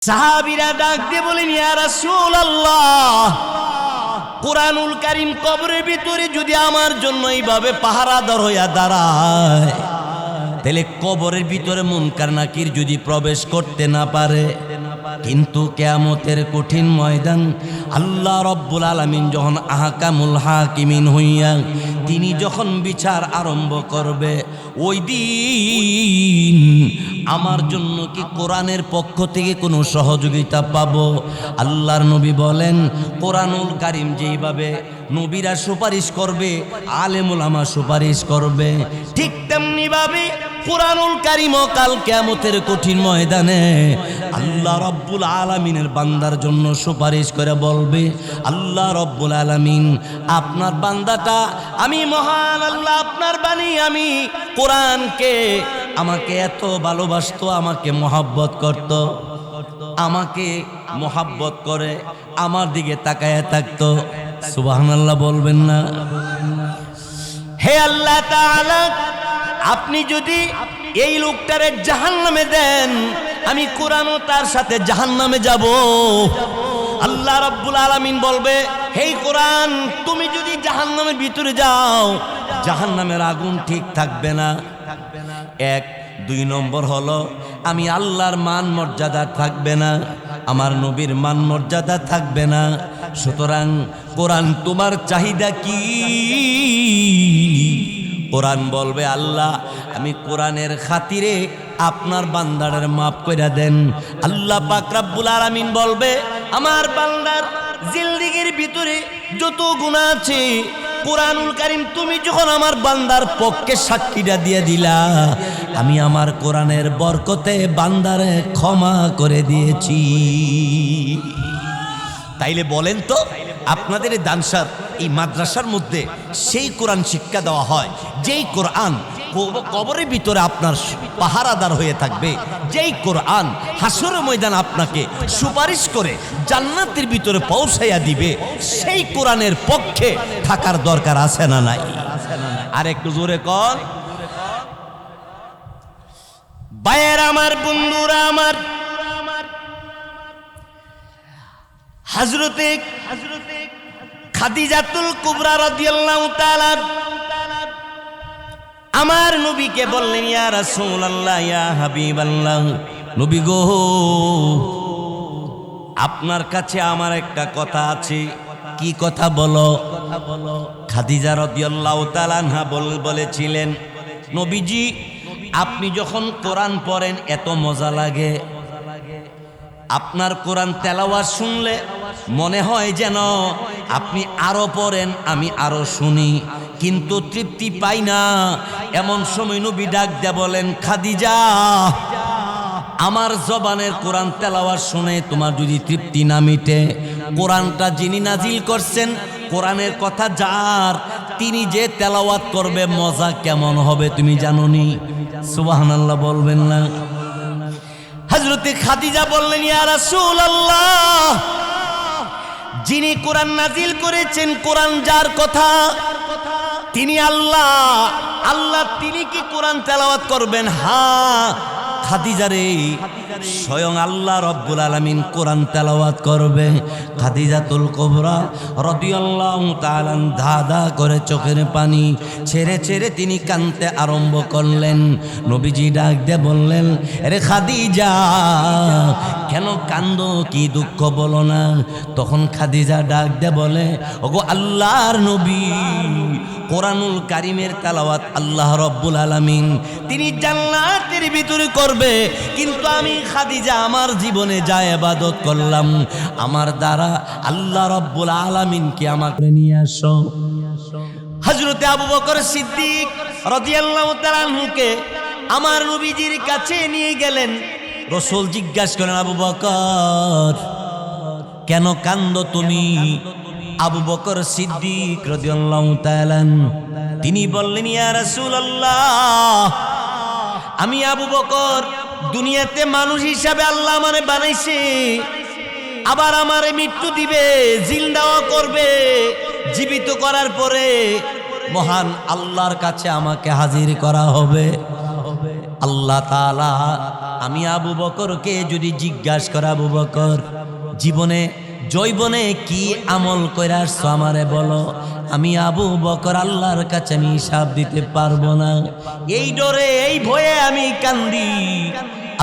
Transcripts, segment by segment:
সাহাবীরা ডাক দিয়ে বলেন, ইয়া রাসূলুল্লাহ, কুরআনুল কারীম কবরের ভিতরে যদি আমার জন্য এইভাবে পাহারাদার হইয়া দাঁড়ায়, তাহলে কবরের ভিতরে মুনকার নাকির যদি প্রবেশ করতে না পারে, কিন্তু কিয়ামতের কঠিন ময়দান আল্লাহ রাব্বুল আলামিন যখন আহকামুল হাকিমিন হইয়া তিনি যখন বিচার আরম্ভ করবে, ওই দিন আমার জন্য কি কোরআনের পক্ষ থেকে কোনো সহযোগিতা পাবো? আল্লাহর নবী বলেন, কোরআনুল কারীম যেইভাবে নবীরা সুপারিশ করবে, আলেম উলামা সুপারিশ করবে, ঠিক তেমনি ভাবে কুরআনুল কারীম কাল কিয়ামতের কঠিন ময়দানে আল্লাহ রাব্বুল আলামিনের বান্দার জন্য সুপারিশ করে বলবে, আল্লাহ রাব্বুল আলামিন, আপনার বান্দাটা আমি মহান আল্লাহ, আপনার বাণী আমি কোরআনকে আমাকে এত ভালোবাসতো, আমাকে মহব্বত করত, আমাকে মহব্বত করে আমার দিকে তাকায়া থাকতো। সুবহানাল্লাহ বলবেন না? হে আল্লাহ তাআলা, আপনি যদি এই লোকটারে জাহান্নামে দেন, আমি কোরআনও তার সাথে জাহান্নামে যাব। আল্লাহ রাব্বুল আলামিন বলবে, হে কোরআন, তুমি যদি জাহান্নামের ভিতরে যাও, জাহান্নামের আগুন ঠিক থাকবে না। এক, দুই নম্বর হলো আমি আল্লাহর মান মর্যাদা থাকবে না, আমার নবীর মান মর্যাদা থাকবে না। সুতরাং কোরআন তোমার চাহিদা কি? কোরআন বলবে, আল্লাহ আমি কোরআনের খাতিরে আপনার বান্দারের মাফ কইরা দেন। আল্লাহ পাক রব্বুল আলামিন বলবে, আমার বান্দার জিন্দেগির ভিতরে যত গুনাহ আছে, কোরআনুল কারীম তুমি যখন আমার বান্দার পক্ষে সাক্ষীটা দিয়ে দিলা, আমি আমার কোরআনের বরকতে বান্দারে ক্ষমা করে দিয়েছি। তাইলে বলেন তো, আপনাদের এই দানসার এই মাদ্রাসার মধ্যে সেই কোরআন শিক্ষা দেওয়া হয়, যেই কোরআন কবরের ভিতরে আপনার পাহারাদার হয়ে থাকবে, যেই কোরআন হাসরের ময়দান আপনাকে সুপারিশ করে জান্নাতের ভিতরে পৌঁছাইয়া দিবে, সেই কোরআনের পক্ষে থাকার দরকার আছে না নাই? আর একটু জোরে কর। ভাইয়েরা আমার, বন্ধুরা আমার, হযরতে খাদিজাতুল কুবরা রাদিয়াল্লাহু তাআলা আমার নবীকে বললেন, ইয়া রাসূলুল্লাহ, ইয়া হাবিবাল্লাহ, নবী গো, আপনার কাছে আমার একটা কথা আছে। কি কথা বলো? খাদিজা রাদিয়াল্লাহু তাআলা আনহা বলেছিলেন, নবীজি, আপনি যখন কোরআন পড়েন এত মজা লাগে, আপনার কোরআন তেলাওয়াত শুনলে মনে হয় যেন আপনি আরো পড়েন, আমি আরো শুনি, কিন্তু তৃপ্তি পাই না। এমন সময় নবী ডাক দিয়ে বলেন, খাদিজা, আমার জবানের কোরআন তেলাওয়াত শুনে তোমার যদি তৃপ্তি না মিটে, কোরআনটা যিনি নাজিল করছেন, কোরআনের কথা যার, তিনি যে তেলাওয়াত করবে মজা কেমন হবে তুমি জানোনি? সুবহানাল্লাহ বলবেন না? হযরতে খাদিজা বললেন, ইয়া রাসূলুল্লাহ, যিনি কোরআন নাজিল করেছেন, কোরআন যার কথা, তিনি আল্লাহ। আল্লাহ তিনি কি কোরআন তেলাওয়াত করবেন? হ্যাঁ খাদিজা রে, স্বয়ং আল্লাহ রব্বুল আলামিন কোরআন তেলাওয়াত করবে। খাদিজাতুল কুবরা রাদিয়াল্লাহু তাআলা ধাঁধা করে চোখের পানি ছেড়ে ছেড়ে তিনি কাঁদতে আরম্ভ করলেন। নবীজি ডাক দিয়ে বললেন, আরে খাদিজা, কেন কান্দো, কি দুঃখ বলো না? তখন খাদিজা ডাক দিয়ে বলে, ওগো আল্লাহর নবী, কোরআনুল কারীমের তেলাওয়াত আল্লাহ রব্বুল আলামিন তিনি জান্নাতের ভিতরে করবে, কিন্তু আমি খাদিজা আমার জীবনে যা ইবাদত করলাম, আমার দ্বারা আল্লাহ রব্বুল আলামিনকে আমাকে নিয়ে আসো। হযরতে আবু বকর সিদ্দিক রাদিয়াল্লাহু তাআলা আনহুকে আমার নবীজির কাছে নিয়ে গেলেন। রাসূল জিজ্ঞাসা করেন, আবু বকর, কেন কান্দো তুমি? আবু বকর সিদ্দিক রাদিয়াল্লাহু তাআলা তিনি বললেন, ইয়া রাসূলুল্লাহ, আমি আবু বকর, দুনিয়াতে মানুষ হিসাবে আল্লাহ আমারে বানাইছে, আবার আমারে মৃত্যু দিবে, জিন্দাও করবে, জীবিত করার পরে মহান আল্লাহর কাছে আমাকে হাজির করা হবে। আল্লাহ তাআলা আমি আবু বকরকে যদি জিজ্ঞাসা করা, আবু বকর জীবনে জৈবনে কি আমল করে আসছো আমারে বলো, আমি আবু বকর আল্লাহর কাছে আমি হিসাব দিতে পারবো না। এই ডরে এই ভয়ে আমি কান্দি।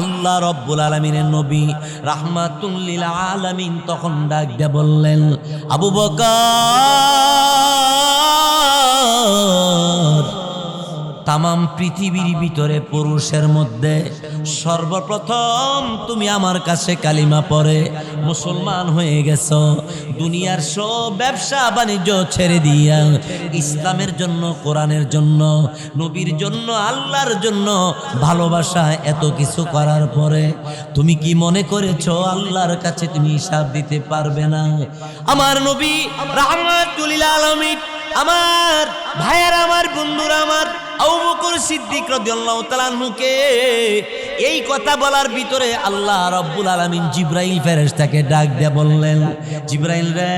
আল্লাহ রব্বুল আলামিনের নবী রাহমাতুল লিল আলামিন তখন ডাক দিয়ে বললেন, আবু বকর তামাম পৃথিবীর ভিতরে পুরুষের মধ্যে সর্বপ্রথম তুমি আমার কাছে কালিমা পড়ে মুসলমান হয়ে গেছো। দুনিয়ার সব ব্যবসা বাণিজ্য ছেড়ে দিয়া ইসলামের জন্য, কোরআনের জন্য, নবীর জন্য, আল্লাহর জন্য ভালোবাসা এত কিছু করার পরে তুমি কি মনে করেছো আল্লাহর কাছে তুমি হিসাব দিতে পারবে না? আমার নবী রাহমাতুল লিল আলামিন, আমার ভাইয়েরা, আমার বন্ধুরা, আমার আবু বকর সিদ্দিক রাদিয়াল্লাহু তাআলা আনহুকে এই কথা বলার ভিতরে আল্লাহ রাব্বুল আলামিন জিবরাইল ফেরেশতাকে ডাক দিয়ে বললেন, জিবরাইল রে,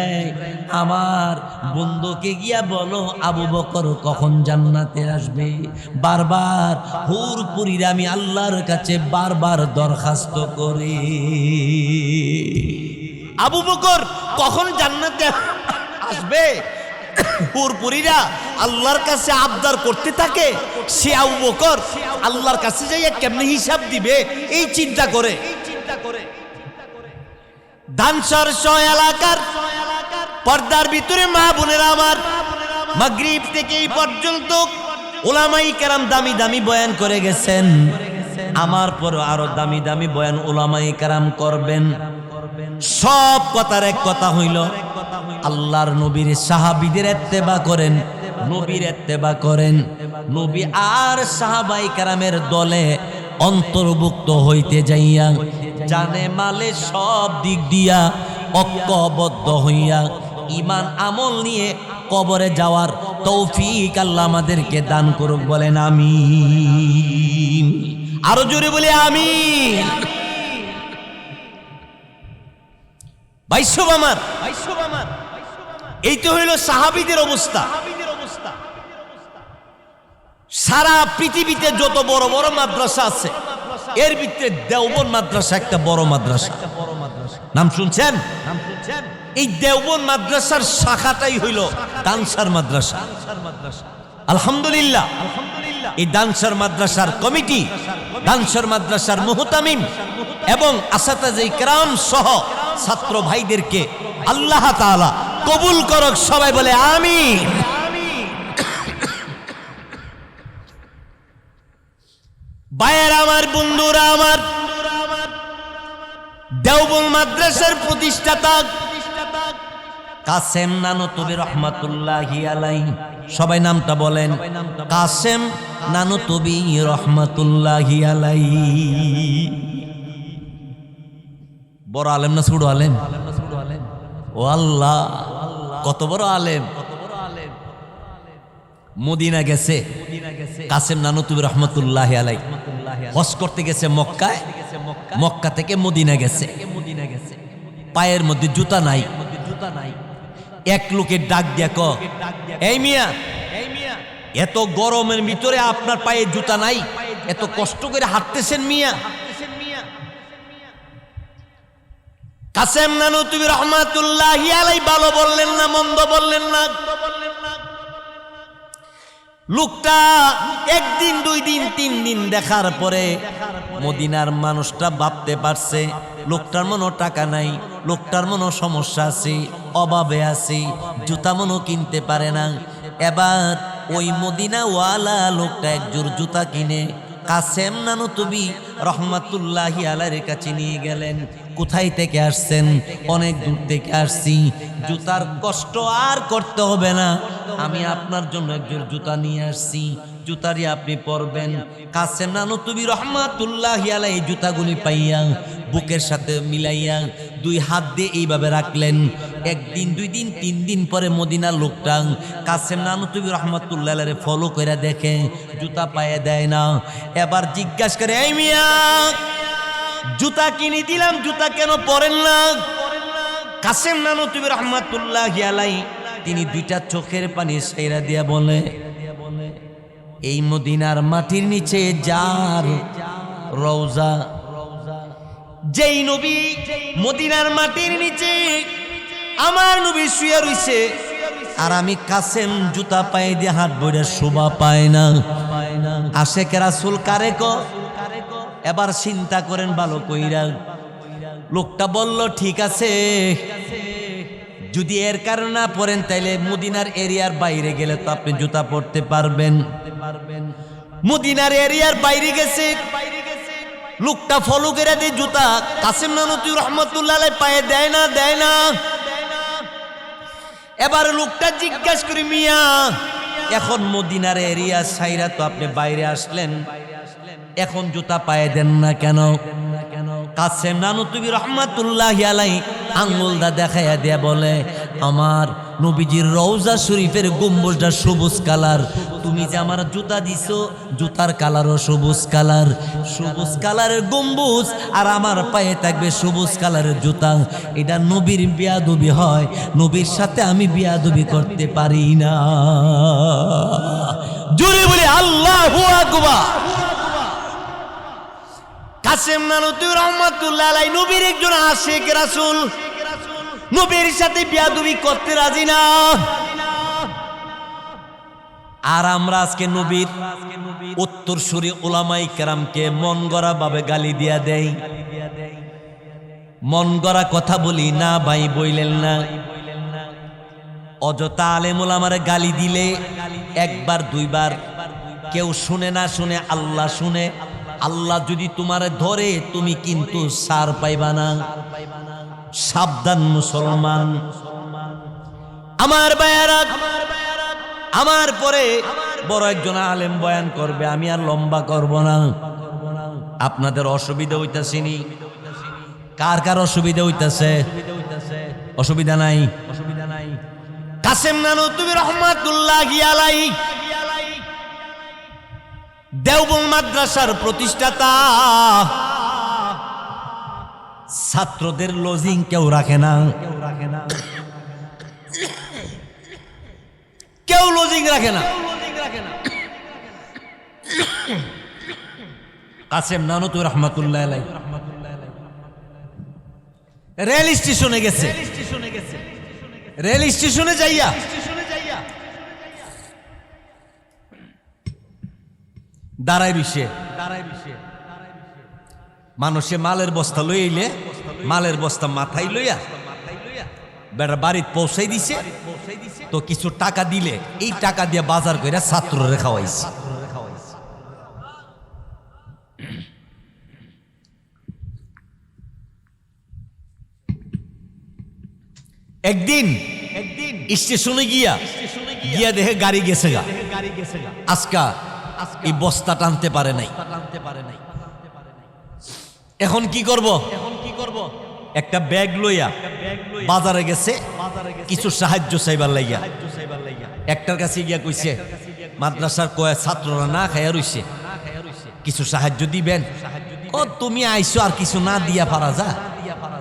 আমার বন্ধুকে গিয়া বলো আবু বকর কখন জান্নাতে আসবে। বারবার হুরপুরীর আমি আল্লাহর কাছে বারবার দরখাস্ত করি, আবু বকর কখন জান্নাতে আসবে। হুরপুরীরা আল্লাহর কাছে আবদার করতে থাকে, সে আবু বকর আল্লাহর কাছে যাইয়া কেমনে হিসাব দিবে এই চিন্তা করে। দানসর শয় এলাকার পর্দার ভিতরে মা বোনেরা আমার, মাগরিব থেকে এই পর্যন্ত উলামায়ে কেরাম দামি দামি বয়ান করে গেছেন, আমার পর আরো দামি দামি বয়ান উলামায়ে কেরাম করবেন। সব কথার এক কথা হইল, আল্লাহর নবীর সাহাবীদের ইত্তেবা করেন, নবীর ইত্তেবা করেন, নবী আর সাহাবাই কেরামের দলে অন্তর্ভুক্ত হইতে যাইয়া জানে মালে সব দিক দিয়া ঐক্যবদ্ধ হইয়া ঈমান আমল নিয়ে কবরে যাওয়ার তৌফিক আল্লাহ আমাদেরকে দান করুক, বলেন আমিন। আরো জোরে বলি আমিন। ভাইসব আমার, এই তো হইল সাহাবীদের অবস্থা। সারা পৃথিবীতে যত বড় বড় মাদ্রাসা আছে এর ভিতরে দেওবন্দ মাদ্রাসা একটা বড় মাদ্রাসা, নাম শুনছেন? এই দেওবন্দ মাদ্রাসার শাখাটাই হইল দানসার মাদ্রাসা। আলহামদুলিল্লাহ, এই দানসার মাদ্রাসার কমিটি, দানসার মাদ্রাসার মুহতামিম এবং আসাতাজে কেরাম সহ ছাত্র ভাইদেরকে আল্লাহ তাআলা কবুল করুক, সবাই বলে আমিন। ভাইয়েরা আমার, বন্ধুরা আমার, দেওবন্দ মাদ্রাসার প্রতিষ্ঠাতা কাসেম নানুতুবি রহমাতুল্লাহি আলাইহি, সবাই নামটা বলেন, কাসেম নানুতুবি রহমাতুল্লাহি আলাইহি। বড় আলেম না ছোট আলেম? ও আল্লাহ, কত বড় আলেম! মদিনা গেছে কাসেম নানুতুবি রহমাতুল্লাহি আলাইহি, হজ করতে গেছে মক্কায়, মক্কা থেকে মদিনা গেছে, পায়ের মধ্যে জুতা নাই। এক লোকের ডাক দিয়া ক, এই মিয়া, এত গরমের ভিতরে আপনার পায়ে জুতা নাই, এত কষ্ট করে হাঁটতেছেন মিয়া? কাসেম নানুতুবি রহমাতুল্লাহি আলাইহি ভালো বললেন না, মন্দ বললেন না। লোকটা একদিন, দুই দিন, তিন দিন দেখার পরে মদিনার মানুষটা ভাবতে পারছে লোকটার মনে টাকা নাই, লোকটার মনে সমস্যা আছে, অভাবে আছে, জুতা মনে কিনতে পারে না। এবার ওই মদিনা ওয়ালা লোকটা একজোড় জুতা কিনে কাসেম নানুতুবি রহমাতুল্লাহি আলাইহির কাছে নিয়ে গেলেন। কোথায় থেকে আসছেন? অনেক দূর থেকে আসছি, জুতার কষ্ট আর করতে হবে না, আমি আপনার জন্য একজোড় জুতা নিয়ে আসছি, জুতারি আপনি পরবেন। কাসেম নানুতুবি রহমাতুল্লাহি আলাইহি জুতাগুলি পাইয়া বুকের সাথে মিলাইয়া দুই হাত দিয়ে এইভাবে রাখলেন। একদিন, দুই দিন, তিন দিন পরে মদিনার লোকটা কাসেম নানুতুবি রহমাতুল্লাহি আলাইহি ফলো করে দেখে জুতা পায়ে দেয় না। এবার জিজ্ঞাসা করে, এই মিয়া, জুতা কিনে দিলাম, জুতা কেন পরেন না? কাসেম নানুতুবি রহমাতুল্লাহি আলাইহি তিনি দুইটা চোখের পানি ছেড়ে দিয়া বলে, এই মদিনার মাটির নিচে যার রওজা, যেই নবী মদিনার মাটির নিচে আমার নবী শুয়ে রইছে, আর আমি কাসেম জুতা পায়ে দিয়ে হাত বইরে শোভা পায় না। আশেক রাসূল কারে কো? এবার চিন্তা করেন ভালো কইরা। লোকটা বলল ঠিক আছে, যদি এর কারণে না পড়েন তাইলে মদিনার এরিয়ার বাইরে গেলে তো আপনি জুতা পরতে পারবেন। মদিনার এরিয়ার বাইরে গেছে, লোকটা ফলো করে দেয় জুতা। কাসেম নানুতুবি রহমাতুল্লাহ আলাইহি পায়ে দেয় না। এবার লোকটা জিজ্ঞাসা করি, মিয়া এখন মদিনার এরিয়া সাইরা তো আপনি বাইরে আসলেন, এখন জুতা পায়ে দেন না কেন? কাসেম নানুতুবি রহমাতুল্লাহি আলাইহি আঙ্গুলটা দেখাইয়া দিয়া বলে, আমার নবীজির রওজা শরীফের গম্বুজটা সবুজ কালার, তুমি যে আমার জুতা দিছো জুতার কালারও সবুজ কালার, সবুজ কালারের গম্বুজ আর আমার পায়ে থাকবে সবুজ কালারের জুতা। এটা নবীর বিয়াদবি হয়, নবীর সাথে আমি বিয়াদবি করতে পারি না। জোরে বলে আল্লাহু আকবার। কাসেম নানুতুবি রহমাতুল্লাহ আলাইহি নবীর একজন আশিক রাসূল, নবীর সাথে বিয়াদবি করতে রাজি না। আর আমরা আজকে নবীর উত্তরসূরি উলামায়ে কেরামকে মন গড়া ভাবে গালি দিয়া দেই, মন গড়া কথা বলি না ভাই, বইলেন না। অযথা আলেম উলামারে গালি দিলে একবার দুইবার কেউ শুনে না, শুনে আল্লাহ শুনে। আল্লাহ যদি তোমারে ধরে তুমি কিন্তু সার পাইবা না। সাবধান মুসলমান। আমার ভাইয়েরা, আমার পরে বড় একজন আলেম বয়ান করবে, আমি আর লম্বা করব না। আপনাদের অসুবিধা হইতাছিনি? কার কার অসুবিধা হইতাছে? অসুবিধা নাই? কাসেম নানুতুবি রহমাতুল্লাহি আলাইহি দেওবন্দ মাদ্রাসার প্রতিষ্ঠাতা, ছাত্রদের লজিং কেউ রাখে না, কেউ লজিং রাখে না। কাসেম নানুতুবি রহমাতুল্লাহি আলাইহি রেল স্টেশনে গেছে, রেল স্টেশনে যাইয়া দাঁড়াই রইছে। মানুষে মালের বস্তা লই আইলে মালের বস্তা মাথায় লইয়া বেড়া বাড়িতে পৌঁছাই দিছে, তো কিছু টাকা দিলে এই টাকা দিয়ে বাজার কইরা ছাত্ররে খাওয়াইছে। একদিন স্টেশনে গিয়া দেখে গাড়ি গেছে গা, আজকা এই বস্তা টানতে পারে নাই। এখন কি করব? একটা ব্যাগ লইয়া বাজারে গেছে কিছু সাহায্য চাইবার লাইয়া। একটার কাছে গিয়া কইছে, মাদ্রাসার কয় ছাত্ররা না খাইয়া রইছে, কিছু সাহায্য দিবেন? ও তুমি আইছো, আর কিছু না দিয়া পারা যা,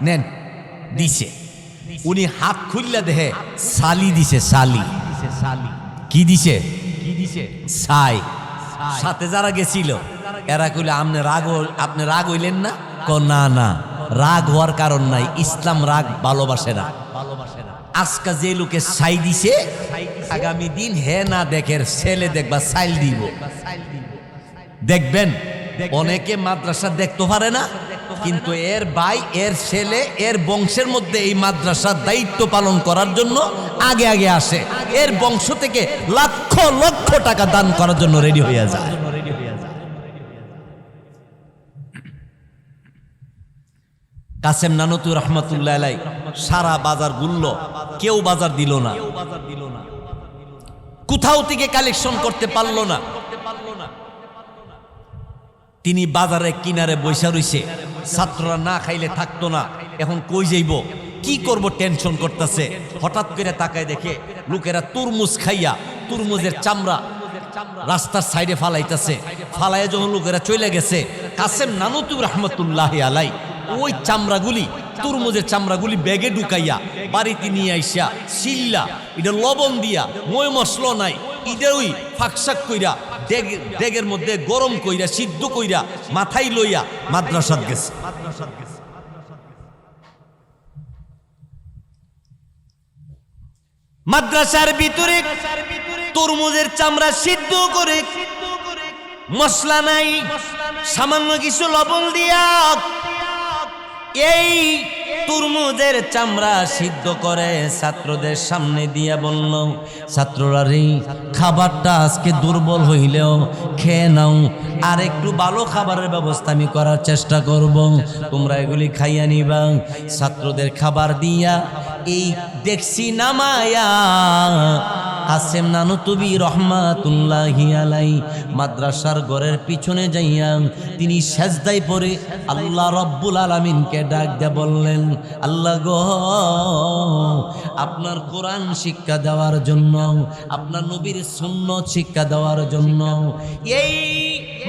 নেন। দিছে। উনি হাত খুললা দেখে সালি দিছে, সালি। কি দিছে? ছাই। সাথে যারা গেছিল এরা কইলে আপনি রাগ হইলেন না? না না, রাগ হওয়ার কারণ নাই, ইসলাম রাগ ভালোবাসে না। আজকে যে লোকে ছাই দিছে, আগামী দিন হে না দেখের ছেলে দেখবা ছাইল দিব। দেখবেন অনেকে মাদ্রাসা দেখতে পারে না, কিন্তু এর ভাই, এর ছেলে, এর বংশের মধ্যে এই মাদ্রাসার দায়িত্ব পালন করার জন্য আগে আগে আসে। এর বংশ থেকে লক্ষ লক্ষ টাকা দান করার জন্য রেডি হয়ে যায়। কাসেম নানুতুবি রহমাতুল্লাহি আলাইহি সারা বাজার ঘুরল, কেউ বাজার দিল না, কোথাও থেকে কালেকশন করতে পারলো না। তিনি বাজারে কিনারে বৈশা রইছে, ছাত্ররা না খাইলে থাকতো না। এখন কই যাইব, কি করব, টেনশন করতেছে। হঠাৎ করে তাকায় দেখে লোকেরা তরমুজ খাইয়া তরমুজের চামড়া রাস্তার সাইডে ফালাইতেছে। ফালাইয়া যখন লোকেরা চলে গেছে, কাসেম নানুতুবি রহমাতুল্লাহি আলাইহি ওই চামড়াগুলি, তরমুজের চামড়াগুলি ব্যাগে ঢুকাইয়া বাড়িতে নিয়ে আইসা শিল্লা, এটা লবণ দিয়া, মই মশলা নাই, ইটা ওই ফাঁকশাক কইরা ডেগের মধ্যে গরম কইরা সিদ্ধ কইরা মাথায় লইয়া মাদ্রাসাত গেছে। মাদ্রাসার ভিতরে তরমুজের চামড়া সিদ্ধ করে, মশলা নাই, সামান্য কিছু লবণ দিয়া এই তরমুজের চামড়া সিদ্ধ করে ছাত্রদের সামনে দিয়া বলল, ছাত্ররা রে, খাবারটা আজকে দুর্বল হইলেও খেয়ে নাও, আর একটু ভালো খাবারের ব্যবস্থা আমি করার চেষ্টা করব, তোমরা এগুলি খাইয়া নিবা। ছাত্রদের খাবার দিয়া এই দেখছি নামায়া কাসেম নানুতুবি রহমাতুল্লাহি আলাই মাদ্রাসার ঘরের পিছনে যাইয়া তিনি সেজদায় পড়ে আল্লাহ রব্বুল আলামিনকে ডাক দিয়ে বললেন, আল্লাহ গো, আপনার কোরআন শিক্ষা দেওয়ার জন্য, আপনার নবীর সুন্নত শিক্ষা দেওয়ার জন্য, এই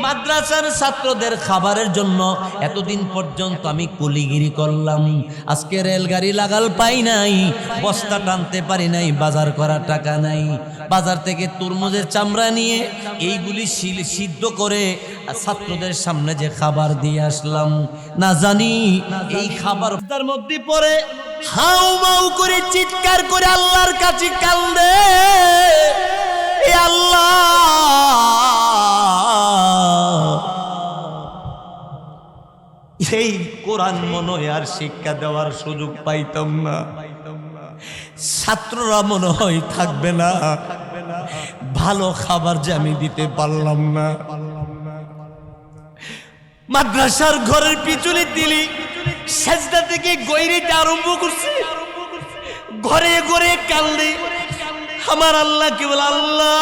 মাদ্রাসার ছাত্রদের খাবারের জন্য এতদিন পর্যন্ত আমি কুলিগিরি করলাম, আজকে রেলগাড়ি লাগাল পাই নাই, বস্তা টানতে পারি নাই, বাজার করার টাকা নাই, বাজার থেকে তরমুজের চামড়া নিয়ে এইগুলি সিদ্ধ করে ছাত্রদের সামনে যে খাবার দিয়ে আসলাম, না জানি এই খাবার তার মধ্যে পড়ে হাউ মাউ করে চিৎকার করে আল্লাহর কাছে কান্দে, এ আল্লাহ, এই কোরআন মনে হয় আর শিক্ষা দেওয়ার সুযোগ পাইতাম না, ছাত্ররা মনে হয় থাকবে না, ভালো খাবার যে আমি দিতে পারলাম না। মাদ্রাসার ঘরের পিছনে দিলি সেজদা থেকে গৈরিতে আরম্ভ করছে, ঘরে ঘরে কান্দে, আমার আল্লাহ কে বলে, আল্লাহ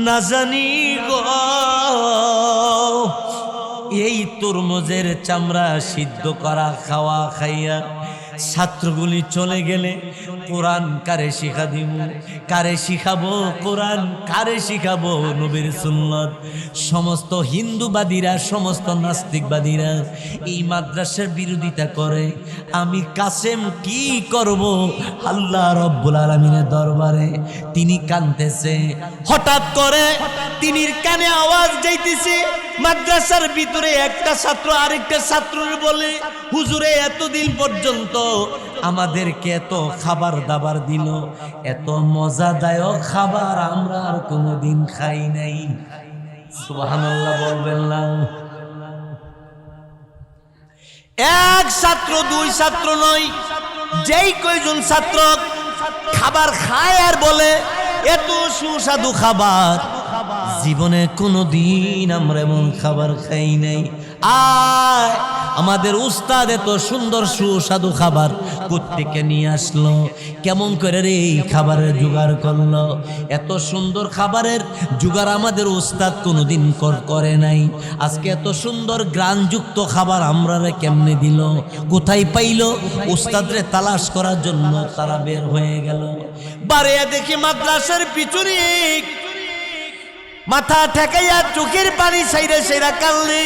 না জানি গো, এই তরমুজের চামড়া সিদ্ধ করা খাওয়া খাইয়া ছাত্রগুলি চলে গেলে কোরআন কারে শিখা দিব, কারে শিখাবো কোরআন, কারে শিখাবো নবীর সুন্নত। সমস্ত হিন্দুবাদীরা, সমস্ত নাস্তিকবাদীরা এই মাদ্রাসার বিরোধিতা করে, আমি কাসেম কি করব আল্লাহ রব্বুল আলামিনের দরবারে? তিনি কাঁদতেছে, হঠাৎ করে তিনির কানে আওয়াজ যাইতেছে, মাদ্রাসার ভিতরে একটা ছাত্র আরেকটা ছাত্রের বলে, হুজুরে এতদিন পর্যন্ত আমাদেরকে এত খাবার দাবার দিল, এত মজাদায়ক খাবার আমরা আর কোনোদিন খাই নাই। সুবহানাল্লাহ বলবেন না? এক ছাত্র, দুই ছাত্র নয়, যেই কয়জন ছাত্র খাবার খায় আর বলে এত সুস্বাদু খাবার, জীবনে কোনোদিন আমরা এমন খাবার খাই নাই। আর আমাদের উস্তাদ এত সুন্দর সুস্বাদু খাবার কোত্থেকে নিয়ে আসলো, কেমন করে রে এই খাবারের জোগাড় করলো? এত সুন্দর খাবারের জোগাড় আমাদের উস্তাদ কোনোদিন করে নাই। আজকে এত সুন্দর গ্রানযুক্ত খাবার আমরা কেমনে দিল, কোথায় পাইলো? উস্তাদরে তালাশ করার জন্য তারা বের হয়ে গেল। বারে দেখি মাদ্রাসার পিছনে মাথা ঠেকাইয়া চোখের পানি সাইরা সাইরা কাঁদলে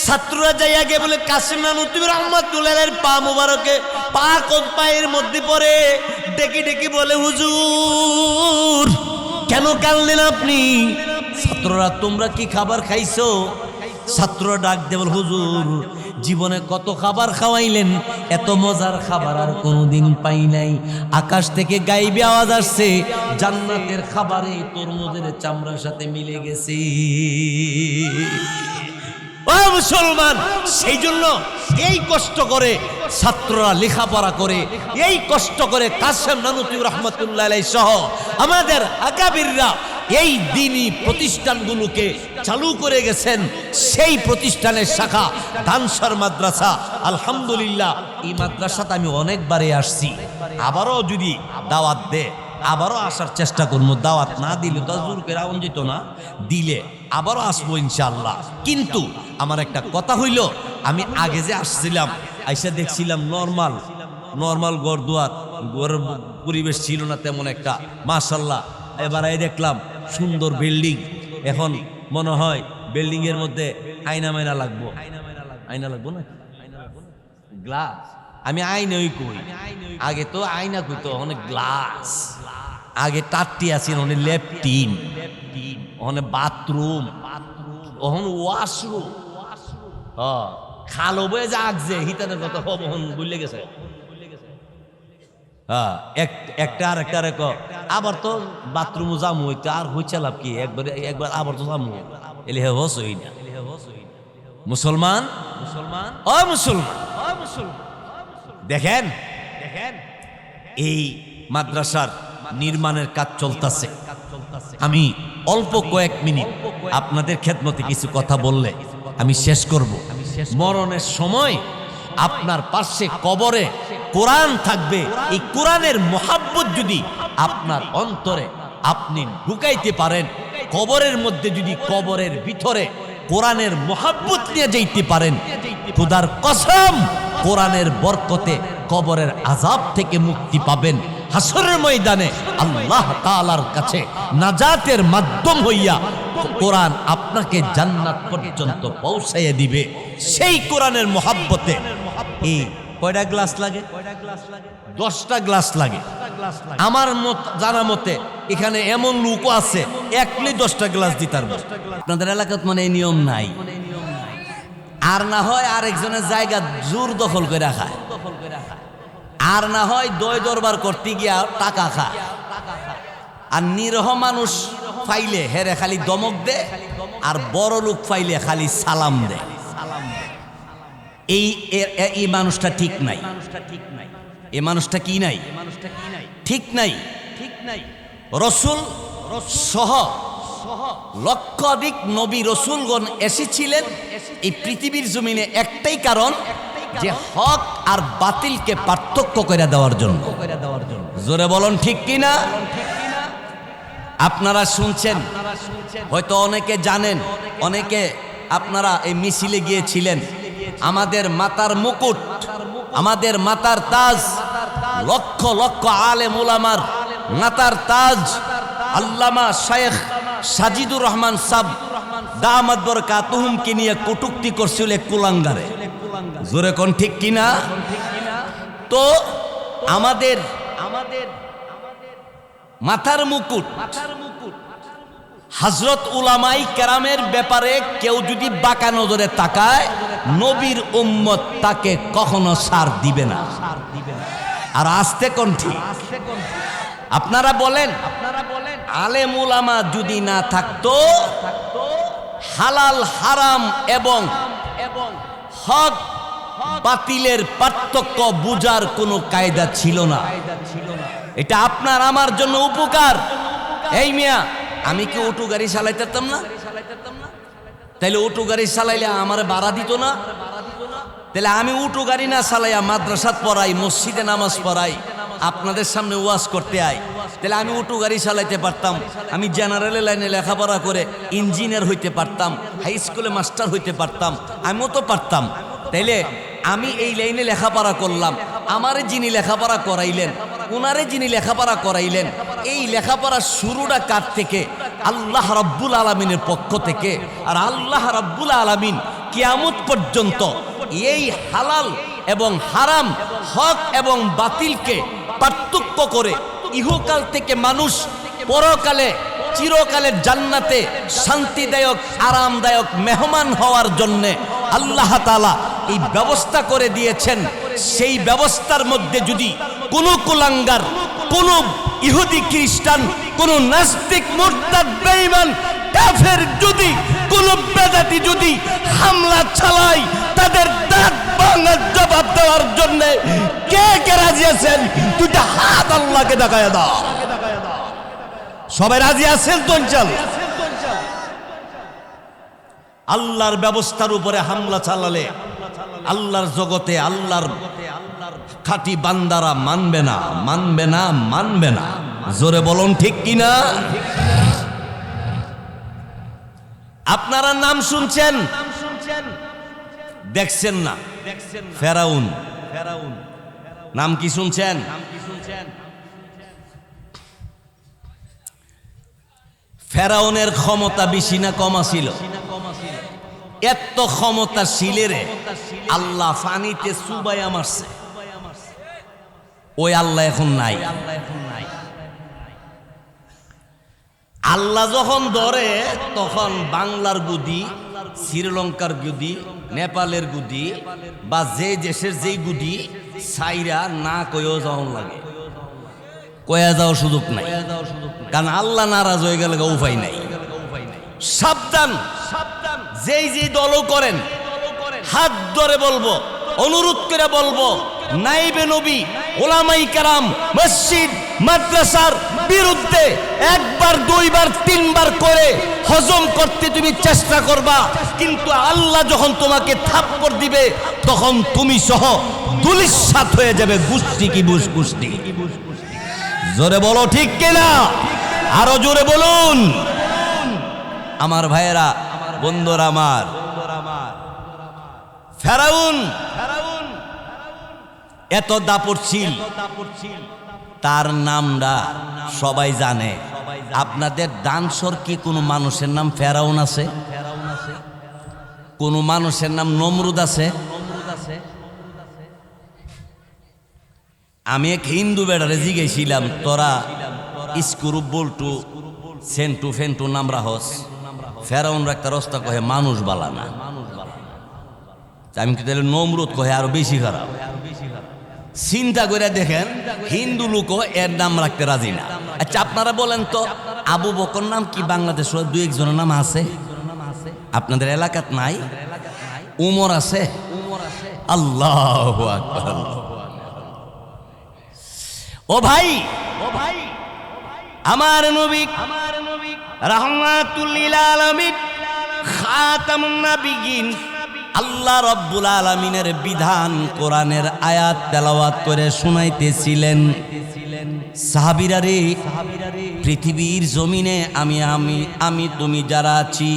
ছাত্ররা যাইয়া গে বলে, কাসেম নানুতুবি রহমাতুল্লাহির পা মুবারকে পায়ের মধ্যে পড়ে ডেকে ডেকে বলে, হুজুর কেন কাঁদলেন আপনি? ছাত্ররা, তোমরা কি খাবার খাইছো? ছাত্ররা ডাক দে বল, হুজুর জীবনে কত খাবার খাওয়াইলেন, এত মজার খাবার আর কোনোদিন পাই নাই। আকাশ থেকে গাইবে আওয়াজ আসছে, জান্নাতের খাবারে তরমুজের চামড়ার সাথে মিলে গেছে। ও মুসলমান, সেই জন্য এই কষ্ট করে ছাত্ররা লেখাপড়া করে, এই কষ্ট করে কাসেম নানুতুবি রহমাতুল্লাহি আলাইহি সহ আমাদের আকাবিররা এই দ্বীনি প্রতিষ্ঠানগুলোকে চালু করে গেছেন। সেই প্রতিষ্ঠানের শাখা দানসার মাদ্রাসা। আলহামদুলিল্লাহ, এই মাদ্রাসাতে আমি অনেকবারই আসছি, আবারও যদি দাওয়াত দে আবারও আসার চেষ্টা করবো। দাওয়াত না দিলে তো জোর করে আউন যেত না, দিলে আবারও আসবো ইনশাআল্লাহ। কিন্তু আমার একটা কথা হইল, আমি আগে যে আসছিলাম আইসা দেখছিলাম নর্মাল ঘর দুয়ার, ঘরের পরিবেশ ছিল না তেমন একটা। মাশাআল্লাহ, এবার এই দেখলাম সুন্দর বিল্ডিং। এখন মনে হয় বিল্ডিং এর মধ্যে আয়না মাইনা লাগবো। আয়না লাগবো না, গ্লাস। আমি আয়নাই কই, আগে তো আয়না কইতো, অনেক গ্লাস। আগে টাট্টি আছিল ওখানে লেপটিন, ওখানে বাথরুম, ওখানে ওয়াশরুম, খালো বয়ে জাগছে হিতানের কথা হবন বুঝলে গেছে। একটা আর একটা রেখ আবার তো বাথরুমও জামু হইতো আর হইছে লাভ কি, একবার আবার তো জামু এলে হে হস হই না। মুসলমান ও মুসলমান দেখেন এই মাদ্রাসার নির্মাণের কাজ চলতেছে। আমি অল্প কয়েক মিনিট আপনাদের খেদমতে কিছু কথা বললে আমি শেষ করব। মরণের সময় আপনার পাশে কবরে কোরআন থাকবে। এই কোরআনের মোহাব্বত যদি আপনার অন্তরে আপনি ঢুকাইতে পারেন, কবরের মধ্যে যদি কবরের ভিতরে কোরআনের মোহাব্বত নিয়ে যাইতে পারেন, খোদার কসম কোরআনের বরকতে কবরের আযাব থেকে মুক্তি পাবেন। হাসরের ময়দানে আল্লাহ তাআলার কাছে নাজাতের মাধ্যম হইয়া কোরআন আপনাকে জান্নাত পর্যন্ত পৌঁছাইয়া দিবে। সেই কোরআনের মোহাব্বতে এই কয়টা গ্লাস লাগে? 10টা গ্লাস লাগে। আমার জানা মতে এখানে এমন লোক আছে একলি 10টা গ্লাস দিতার। আপনাদের এলাকাত মানে এই নিয়ম নাই, আর না হয় আরেকজনের জায়গা জোর দখল করে রাখা, আর না হয় দয় দরবার করতে গিয়া টাকা খায়। আর নিরহ মানুষ পাইলে হেরে খালি দমক দে, আর বড় লোক পাইলে খালি সালাম দে। এই মানুষটা ঠিক নাই, এই মানুষটা কি নাই, ঠিক নাই। রসুল সহ লক্ষাধিক নবী রসুলগণ এসেছিলেন এই পৃথিবীর জমিনে একটাই কারণ, যে হক আর বাতিলকে পার্থক্য করে দেওয়ার জন্য। জোরে বলুন ঠিক কিনা? আপনারা শুনছেন, হয়তো অনেকে জানেন, অনেকে আপনারা এই মিছিলে গিয়েছিলেন। আমাদের মাতার মুকুট, আমাদের মাতার তাজ, লক্ষ লক্ষ আলেম উলামার মাতার তাজ আল্লামা শায়েখ সাজিদুর রহমান সাহেব দামাত বরকাতুহুমকে নিয়ে কটূক্তি করছিল কুলাঙ্গারে। জোরে কোন ঠিক কিনা? তো আমাদের মাথার মুকুট হযরত উলামাই কেরামের ব্যাপারে কেউ যদি বাঁকা নজরে তাকায়, নবীর উম্মত তাকে কখনো ছাড় দিবে না। আর আস্তে কোন ঠিক? আপনারা বলেন, আলেম উলামা যদি না থাকতো, হালাল হারাম এবং হক বাতিলের পার্থক্য বুঝার কোনো কায়দা ছিল না। এটা আপনার আমার জন্য উপকার। এই মিয়া, আমি কি অটো গাড়ি চালাইতাম না? তাইলে অটো গাড়ি চালাইলে আমার ভাড়া দিত না? তাহলে আমি অটো গাড়ি না চালাইয়া মাদ্রাসাত পড়াই, মসজিদে নামাজ পড়াই, আপনাদের সামনে ওয়াজ করতে আই, তাহলে আমি অটো গাড়ি চালাইতে পারতাম। আমি জেনারেল লাইনে লেখাপড়া করে ইঞ্জিনিয়ার হইতে পারতাম, হাই স্কুলে মাস্টার হইতে পারতাম, আমিও তো পারতাম। তাইলে আমি এই লাইনে লেখাপড়া করলাম, আমারে যিনি লেখাপড়া করাইলেন, ওনারে যিনি লেখাপড়া করাইলেন, এই লেখাপড়ার শুরুটা কার থেকে? আল্লাহ রাব্বুল আলামিনের পক্ষ থেকে। আর আল্লাহ রাব্বুল আলামিন কিয়ামত পর্যন্ত এই হালাল এবং হারাম, হক এবং বাতিলকে পার্থক্য করে ইহকাল থেকে মানুষ পরকালে চিরকালের জান্নাতে শান্তিদায়ক আরামদায়ক মেহমান হওয়ার জন্য আল্লাহ তাআলা এই ব্যবস্থা করে দিয়েছেন। সেই ব্যবস্থার মধ্যে যদি কোনো কুলাঙ্গার, কোনো ইহুদি খ্রিস্টান, কোনো নাস্তিক মুরতাদ বেঈমান কাফের যদি কোনো বেদাতি যদি হামলা চালায়, তাদের দাঁত ভাঙার জবাব দেওয়ার জন্য কে কে রাজি আছেন? দুইটা হাত আল্লাহকে দেখায় দাও। সবাই রাজি আছেন তো? আল্লাহর ব্যবস্থার উপরে হামলা চালালে আল্লাহর জগতে আল্লাহর খাঁটি বান্দারা মানবে না, মানবে না, মানবে না। জোরে বলুন ঠিক কিনা? আপনারা নাম শুনছেন, দেখছেন না? ফেরাউন, নাম কি শুনছেন? ফেরাউনের ক্ষমতা বেশি না কম ছিল? এত ক্ষমতাশীলের আল্লাহ পানিতে চুবাইয়া মারছে। ওই আল্লাহ এখন নাই। আল্লাহ যখন ধরে তখন বাংলার গুদি, শ্রীলঙ্কার গুদি, নেপালের গুদি বা যে দেশের যেই গুদি সাইরা না কয়েও যাওয়ার লাগে, কয়া যাওয়ার সুযোগ নাই। কারণ আল্লাহ নারাজ হয়ে গেলে উপায় নাই। সাবধান, যেই যেই দলও করেন হাত ধরে বলবো, অনুরোধ করে বলবো, নাইবে নবী, ওলামাই কেরাম, মসজিদ মাদ্রাসার বিরুদ্ধে একবার, দুইবার, তিনবার করে হজম করতে তুমি চেষ্টা করবা, কিন্তু আল্লাহ যখন তোমাকে থাপ্পড় দিবে তখন তুমি সহ দুলিশাত হয়ে যাবে, গুষ্টি কি বুস গুষ্টি। জোরে বলো ঠিক কিনা, আরো জোরে বলুন। আমার ভাইয়েরা, বন্ধুরা আমার, ফেরাউন এত দাপটশীল, তার নামটা সবাই জানে। আপনাদের ডানসর কি কোনো মানুষের নাম ফেরাউন আছে? কোন মানুষের নাম নমরুদ আছে? আমি এক হিন্দু বেড়ারে জিজ্ঞেসিলাম, তোরা স্ক্রু বল্টু সেন্টু ফেন্টু নাম রাহস, ফেরাউন একটা রস্তা কহে মানুষ বালা না। আমি কি তাহলে নমরুদ কহে আরো বেশি খারাপ। চিন্তা করে দেখেন, হিন্দু লোকও এর নাম রাখতে রাজি না। আচ্ছা আপনারা বলেন তো, আবু বকর নাম কি বাংলাদেশ দুই একজনের নাম আছে? আপনাদের এলাকাত নাই? উমর আছে? আল্লাহু আকবার। ও ভাই, আমার নবী রাহমাতুল লিল আলামিন, খাতামুন নাবিয়িন, আল্লাহ রাব্বুল আলামিনের বিধান কোরআনের আয়াত তেলাওয়াত করে শুনাইতেছিলেন। সাহাবীরা রে, পৃথিবীর জমিনে আমি তুমি যারা আছি,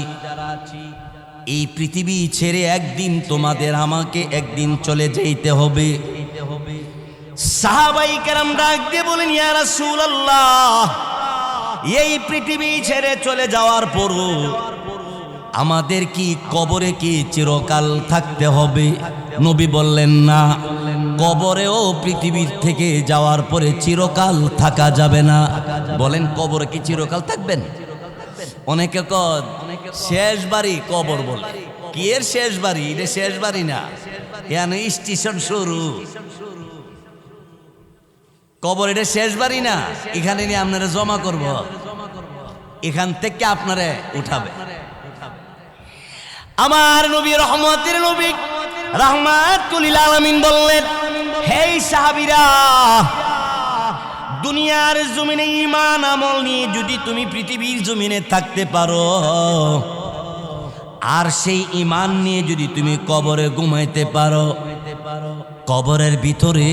এই পৃথিবী ছেড়ে একদিন তোমাদের আমাকে একদিন চলে যেতে হবে। সাহাবাই কেরাম ডাক দিয়ে বলেন, ইয়া রাসূলুল্লাহ, এই পৃথিবী ছেড়ে চলে যাওয়ার পরও আমাদের কি কবরে কি চিরকাল থাকতে হবে? নবী বললেন, না, কবরেও পৃথিবীর থেকে যাওয়ার পরে চিরকাল থাকা যাবে না। বলেন, কবরে কি চিরকাল থাকবেন? অনেকে শেষ বাড়ি কবর বলে। কি এর শেষ বাড়ি? এটা শেষ বাড়ি না, এখানে স্টেশন শুরু। কবর এটা শেষ বাড়ি না, এখানে নিয়ে আপনারা জমা করব, এখান থেকে আপনারা উঠাবে। আমার নবী রহমতের নবী রাহমাতুল লিল আলামিন বললেন, হে সাহাবীরা, দুনিয়ার জমিনে ঈমান আমল নিয়ে যদি তুমি পৃথিবীর জমিনে থাকতে পারো, আর সেই ঈমান নিয়ে যদি তুমি কবরে ঘুমাইতে পারো, কবরের ভিতরে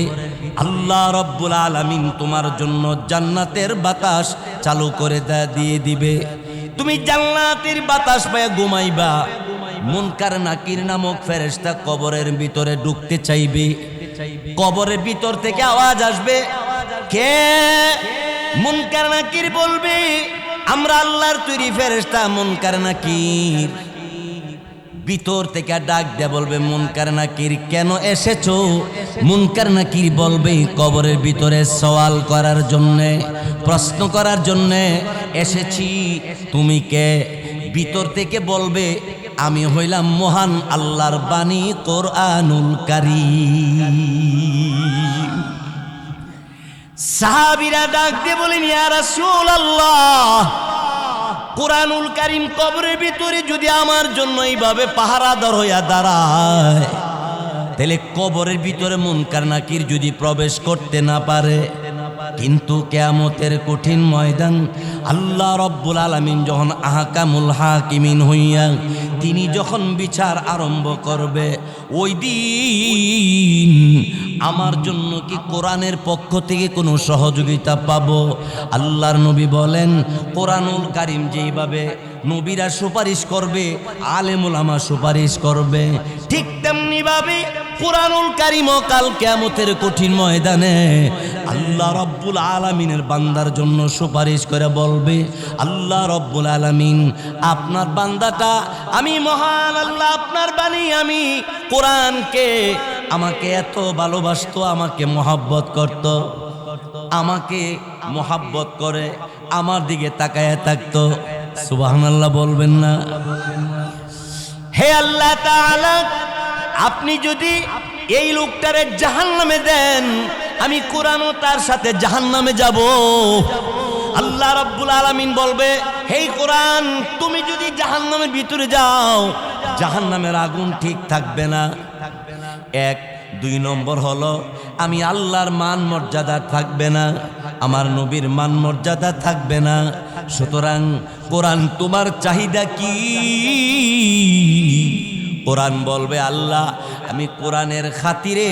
আল্লাহ রাব্বুল আলামিন তোমার জন্য জান্নাতের বাতাস চালু করে দিয়ে দিবে। তুমি জান্নাতের বাতাস পেয়ে ঘুমাইবা। মুনকার নাকির নামক ফেরেশতা কবরের ভিতরে ঢুকতে চাইবে। কবরের ভিতর থেকে আওয়াজ আসবে, কে? মুনকার নাকির বলবে, আমরা আল্লাহর তৈরি ফেরেশতা মুনকার নাকির। ভিতর থেকে ডাক দিয়ে বলবে, মুনকার নাকির কেন এসেছো? মুনকার নাকির বলবে, কবরের ভিতরে সওয়াল করার জন্যে, প্রশ্ন করার জন্যে এসেছি। তুমি কে? ভিতর থেকে বলবে, আমি হইলাম মহান আল্লাহর বাণী কোরআনুল কারীম। সাহাবীরা ডাক দিয়ে বলেন, ইয়া রাসূলুল্লাহ, কোরআনুল কারীম কবরের ভিতরে যদি আমার জন্য এইভাবে পাহারাদার হইয়া দাঁড়ায়, তাহলে কবরের ভিতরে মুনকার নাকির যদি প্রবেশ করতে না পারে, কিন্তু কিয়ামতের কঠিন ময়দান আল্লাহ রাব্বুল আলামিন যখন আহকামুল হাকিমিন হইয়া তিনি যখন বিচার আরম্ভ করবে, ওই দিন আমার জন্য কি কোরআনের পক্ষ থেকে কোনো সহযোগিতা পাবো? আল্লাহর নবী বলেন, কোরআনুল কারীম যেইভাবে নবীরা সুপারিশ করবে, আলেম উলামা সুপারিশ করবে, ঠিক তেমনি ভাবে কোরআনুল কারীম কাল কিয়ামতের কঠিন ময়দানে আল্লাহ রাব্বুল আলামিনের বান্দার জন্য সুপারিশ করে বলবে, আল্লাহ রাব্বুল আলামিন, আপনার বান্দাটা আমি মহান আল্লাহ, আপনার বাণী আমি কোরআনকে আমাকে এত ভালোবাসতো, আমাকে মহব্বত করত, আমাকে মহব্বত করে আমার দিকে তাকায় থাকতো। সুবহানাল্লাহ বলবেন না? হে আল্লাহ তাআলা, আপনি যদি এই লোকটারে জাহান্নামে দেন, আমি কোরআনও তার সাথে জাহান্নামে যাব। আল্লাহ রাব্বুল আলামিন বলবে, হে কোরআন, তুমি যদি জাহান্নামের ভিতরে যাও, জাহান্নামের আগুন ঠিক থাকবে না। এক, দুই নম্বর হলো আমি আল্লাহর মান মর্যাদা থাকবে না, আমার নবীর মান মর্যাদা থাকবে না। সুতরাং কোরআন তোমার চাহিদা কি? কোরআন বলবে, আল্লাহ আমি কোরআনের খাতিরে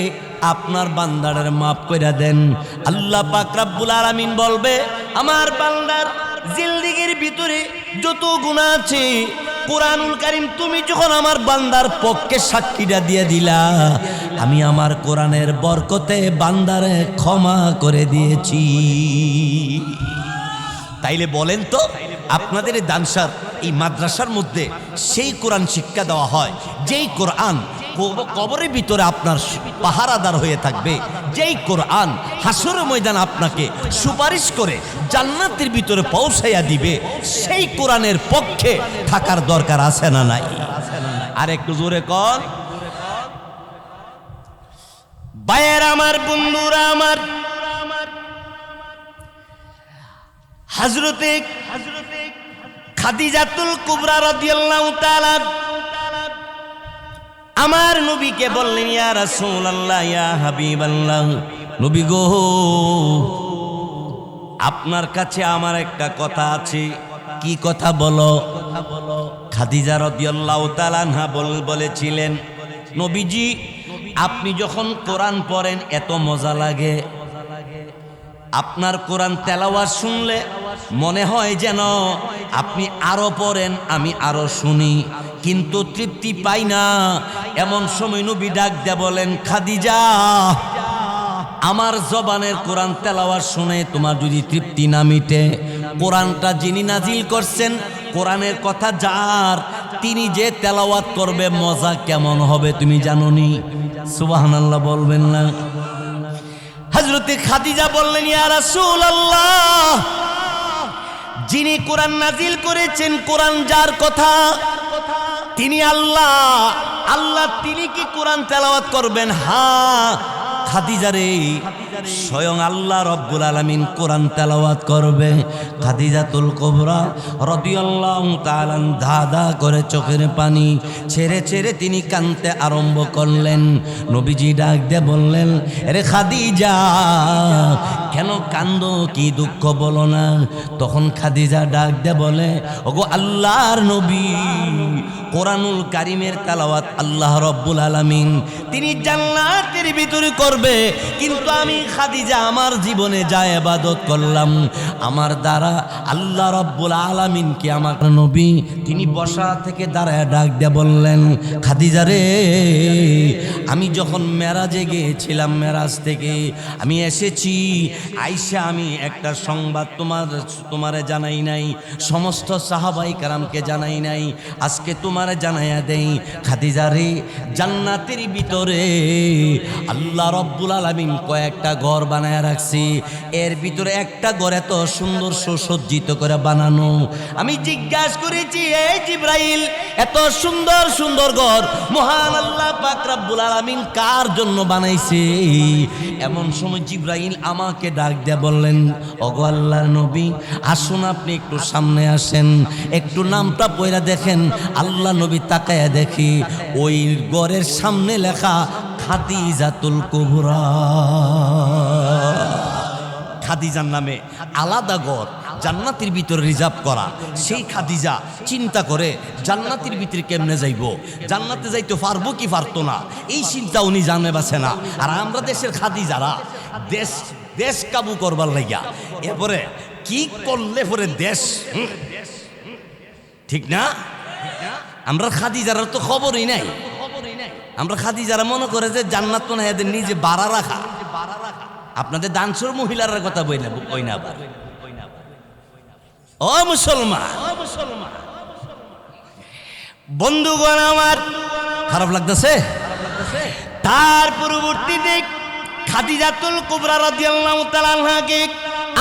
আপনার বান্দারের মাফ কইরা দেন। আল্লাহ পাক রব্বুল আলামিন বলবে, আমার বান্দার জিন্দেগির ভিতরে যত গুনাহ আছে, কোরআনুল কারীম তুমি যখন আমার বান্দার পক্ষে সাক্ষীটা দিয়ে দিলা, আমি আমার কোরআনের বরকতে বান্দারে ক্ষমা করে দিয়েছি। তাইলে বলেন তো, আপনাদের এই দানসার এই মাদ্রাসার মধ্যে সেই কোরআন শিক্ষা দেওয়া হয়, যেই কোরআন কবরের ভিতরে আপনার পাহারাদার হয়ে থাকবে, যেই কোরআন হাসরের ময়দান আপনাকে সুপারিশ করে জান্নাতের ভিতরে পৌঁছাইয়া দিবে, সেই কোরআনের পক্ষে থাকার দরকার আছে না নাই? আর একটু জোরে কর। ভাইয়েরা আমার, বন্ধুরা আমার, হযরতে খাদিজাতুল কুবরা রাদিয়াল্লাহু তাআলা আমার নবীকে বললেন, ইয়া রাসূলুল্লাহ, ইয়া হাবিবাল্লাহ, নবী গো, আপনার কাছে আমার একটা কথা আছে। কি কথা বলো? খাদিজা রাদিয়াল্লাহু তাআলা আনহা বলেছিলেন, নবীজি আপনি যখন কোরআন পড়েন এত মজা লাগে, আপনার কোরআন তেলাওয়াত শুনলে মনে হয় যেন আপনি আরো পড়েন, আমি আরো শুনি, কিন্তু তৃপ্তি পাই না। এমন সময় নবী ডাক দিয়ে বলেন, খাদিজা, আমার জবানের কোরআন তেলাওয়াত শুনে তোমার যদি তৃপ্তি না মিটে, কোরআনটা যিনি নাজিল করছেন, কোরআনের কথা যার, তিনি যে তেলাওয়াত করবে মজা কেমন হবে তুমি জানোনি? সুবহানাল্লাহ বলবেন না? হযরতে খাদিজা বললেন, ইয়া রাসূলুল্লাহ, যিনি কোরআন নাজিল করেছেন, কোরআন যার কথা, তিনি আল্লাহ। আল্লাহ তিনি কি কোরআন তেলাওয়াত করবেন? হ্যাঁ খাদিজা রে, স্বয়ং আল্লাহ রব্বুল আলামিন কোরআন তেলাওয়াত করবে। খাদিজাতুল কুবরা রাদিয়াল্লাহু তাআলা ধাঁধা করে চোখের পানি ছেড়ে ছেড়ে তিনি কাঁদতে আরম্ভ করলেন। নবীজি ডাক দিয়ে বললেন, আরে খাদিজা, কেন কান্দো, কি দুঃখ বলো না? তখন খাদিজা ডাক দিয়ে বলে, ওগো আল্লাহর নবী, কোরআনুল কারীমের তেলাওয়াত আল্লাহ রব্বুল আলামিন তিনি জান্নাতের ভিতরে করবে, কিন্তু আমি খাদিজা আমার জীবনে যা ইবাদত করলাম, আমার দ্বারা আল্লাহ রব্বুল আলামিনকে আমার নবী তিনি বসা থেকে দাঁড়ায় ডাক দিয়ে বললেন, খাদিজা রে, আমি যখন মেরাজে গিয়েছিলাম, মেরাজ থেকে আমি এসেছি, আইসা আমি একটা সংবাদ তোমারে জানাই নাই, সমস্ত সাহাবাই কেরামকে জানাই নাই, আজকে তোমারে জানাইয়া দেই। খাদিজা রে, জান্নাতের ভিতরে আল্লাহ রব্বুল আলামিন কয়েকটা ঘর বানায় রাখছি, এর ভিতরে একটা ঘর এত সুন্দর সুসজ্জিত করে বানানো। আমি জিজ্ঞাসা করেছি, এই জিবরাইল, এত সুন্দর সুন্দর ঘর মহান আল্লাহ পাক রব্বুল আলামিন কার জন্য বানাইছে? এমন সময় জিবরাইল আমাকে ডাক দিয়ে বললেন, ওগো আল্লাহর নবী, আসুন আপনি একটু সামনে আসেন, একটু নামটা পড়া দেখেন। আল্লাহ নবী তাকায়া দেখি ওই ঘরের সামনে লেখা খাদিজাতুল কুবরা। খাদিজার নামে আলাদা ঘর জান্নাতের ভিতরে রিজার্ভ করা। সেই খাদিজা চিন্তা করে জান্নাতের ভিতরে কেমনে যাইব, জান্নাতে যাইতে পারবো কি পারতো না, এই চিন্তা উনি জানে বাসে না। আর আমরা দেশের খাদিজারা দেশ কাবু করবার লাগিয়া এরপরে কি করলে পরে দেশ, ঠিক না? আমরা খাদিজার তো খবরই নাই। আমরা খাদিজারা মনে করে যে জান্নাত তো না, এদের নিজে বাড়া রাখা। আপনাদের দানসর মহিলার কথা বই না আবার। ও মুসলমান, বন্ধুগণ আমার, খারাপ লাগতেছে? তার পরবর্তীতে খাদিজাতুল কুবরা রাদিয়াল্লাহু তাআলা আনহাকে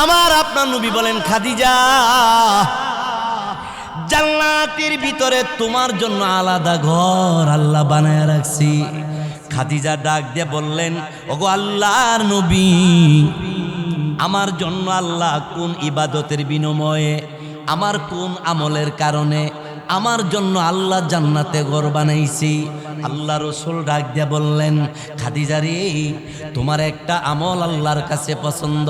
আমার আপনার নবী বলেন, খাদিজা জান্নাতের ভিতরে তোমার জন্য আলাদা ঘর আল্লাহ বানায় রাখছি। খাদিজা ডাক দিয়ে বললেন, ওগো আল্লাহর নবী, আমার জন্য আল্লাহ কোন ইবাদতের বিনিময়ে, আমার কোন আমলের কারণে আমার জন্য আল্লাহ জান্নাতে ঘর বানাইছি? আল্লাহ রসুল ডাক দিয়ে বললেন, খাদিজা রে, তোমার একটা আমল আল্লাহর কাছে পছন্দ,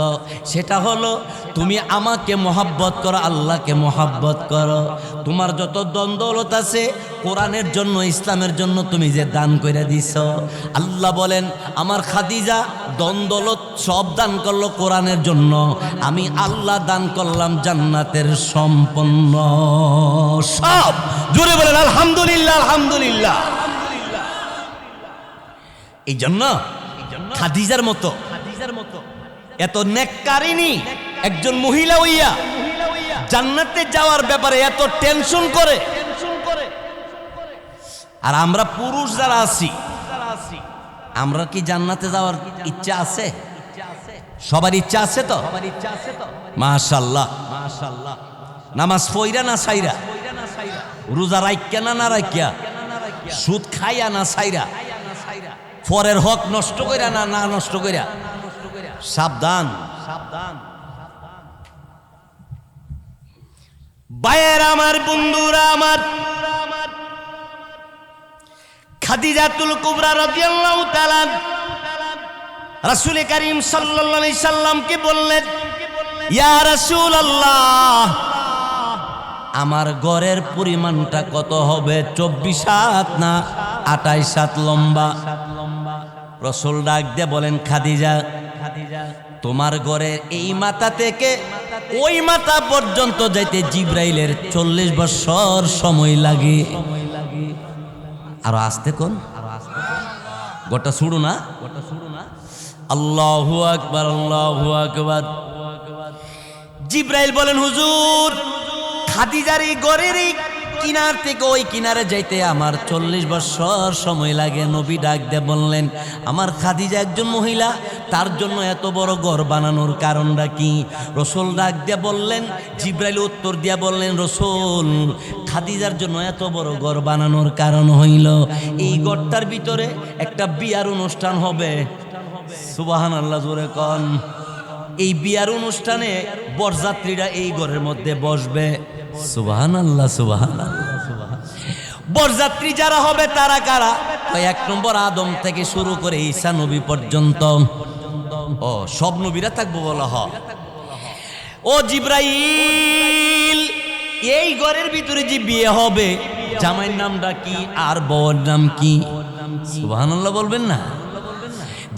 সেটা হলো তুমি আমাকে মহাব্বত করো, আল্লাহকে মহাব্বত করো। তোমার যত দ্বন্দ্বলত আছে কোরআনের জন্য, ইসলামের জন্য তুমি যে দান করে দিছ, আল্লাহ বলেন আমার খাদিজা দ্বন্দ্বলত সব দান করলো কোরআনের জন্য, আমি আল্লাহ দান করলাম জান্নাতের সম্পন্ন সব। জোরে বলেন আলহামদুলিল্লাহ, আলহামদুলিল্লাহ। এই জন্য খাদিজার মতো এত নেককারিনী একজন মহিলা হইয়া জান্নাতে যাওয়ার ব্যাপারে এত টেনশন করে, আর আমরা পুরুষ যারা আছি, আমরা কি জান্নাতে যাওয়ার ইচ্ছা আছে? সবার ইচ্ছা আছে তো? মাশাআল্লাহ, মাশাআল্লাহ। নামাজ পইরা না সাইরা, রোজা রাইক্যা না রাইক্যা, সুদ খাইয়া না সাইরা, পরের হক নষ্ট কইরা না না নষ্ট কইরা, সাবধান, সাবধান। ভাইয়েরা আমার, বন্ধুরা আমার, খাদিজাতুল কুবরা রাদিয়াল্লাহু তাআলা রাসূল করিম সাল্লাল্লাহু আলাইহি সাল্লামকে বললেন, ইয়া রাসূলুল্লাহ, আমার ঘরের পরিমাণটা কত হবে? 24 হাত না 28 হাত লম্বা? রাসূল ডাক দিয়ে বলেন, খাদিজা, তোমার ঘরের এই মাথা থেকে ওই মাথা পর্যন্ত যাইতে জিব্রাইলের 40 বছর সময় লাগে। আরো আসতে কোন, গোটা শুরু না, আল্লাহু আকবার, আল্লাহু আকবার। জিব্রাইল বলেন, হুজুর, খাদিজার এই ঘরের এই কিনার থেকে ওই কিনারে যাইতে আমার 40 বছর সময় লাগে। নবী ডাক দিয়ে বললেন, আমার খাদিজা একজন মহিলা, তার জন্য এত বড় ঘর বানানোর কারণটা কি? রাসূল ডাক দিয়ে বললেন, জিব্রাইল উত্তর দিয়া বললেন, রাসূল, খাদিজার জন্য এত বড় ঘর বানানোর কারণ হইল এই ঘরটার ভিতরে একটা বিয়ার অনুষ্ঠান হবে। সুবহানাল্লাহ, জোরে কোন। এই বিয়ার অনুষ্ঠানে বরযাত্রীরা এই ঘরের মধ্যে বসবে। সুবহানাল্লাহ, সুবহানাল্লাহ। বরযাত্রী যারা হবে তারা কারা? 1 নম্বর আদম থেকে শুরু করে ঈসা নবী পর্যন্ত। ও, সব নবীরা থাকবো বলা হয়। ও জিব্রাইল, এই ঘরের ভিতরে যে বিয়ে হবে, জামাইয়ের নামটা কি আর বউয়ের নাম কি? সুবহানাল্লাহ বলবেন না?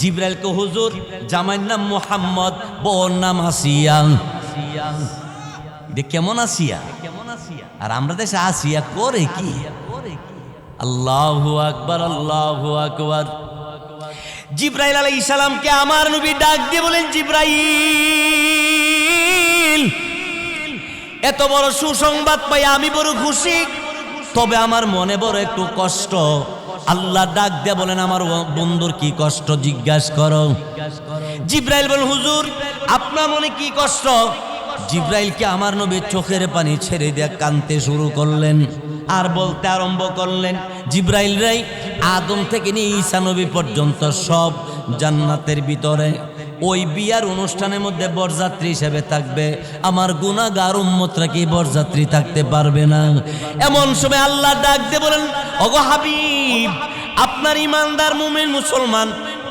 জিব্রাইলকে, হুজুর, জামাইয়ের নাম মুহাম্মদ, বউর নাম আসিয়া। কেমন আসিয়া? আর আমরা দেশে আসিয়া করে কি? আল্লাহু আকবার, আল্লাহু আকবার। জিব্রাইল আলাইহিস সালামকে আমার নবী ডাক দিয়ে বলেন, জিব্রাইল, এত বড় সুসংবাদ পাই আমি বড় খুশি, তবে আমার মনে বড় একটু কষ্ট। আল্লাহ ডাক দিয়ে বলেন, আমার বন্ধুর কি কষ্ট জিজ্ঞাসা করো। জিব্রাইল বলেন, হুজুর, আপনার মনে কি কষ্ট? জিব্রাইলকে আমার নবী চোখের পানি ছেড়ে দিয়ে কাঁদতে শুরু করলেন, আর বলতে আরম্ভ করলেন, জিব্রাইল রে, আদম থেকে নিয়ে ঈসা নবী পর্যন্ত সব জান্নাতের ভিতরে ওই বিয়ার অনুষ্ঠানের মধ্যে বরযাত্রী হিসেবে থাকবে, আমার গুনাহগার উম্মতরা কি বরযাত্রী থাকতে পারবে না? এমন সময় আল্লাহ ডাক দিয়ে বলেন, ওগো হাবিব, আপনার ইমানদার মুমিন মুসলমান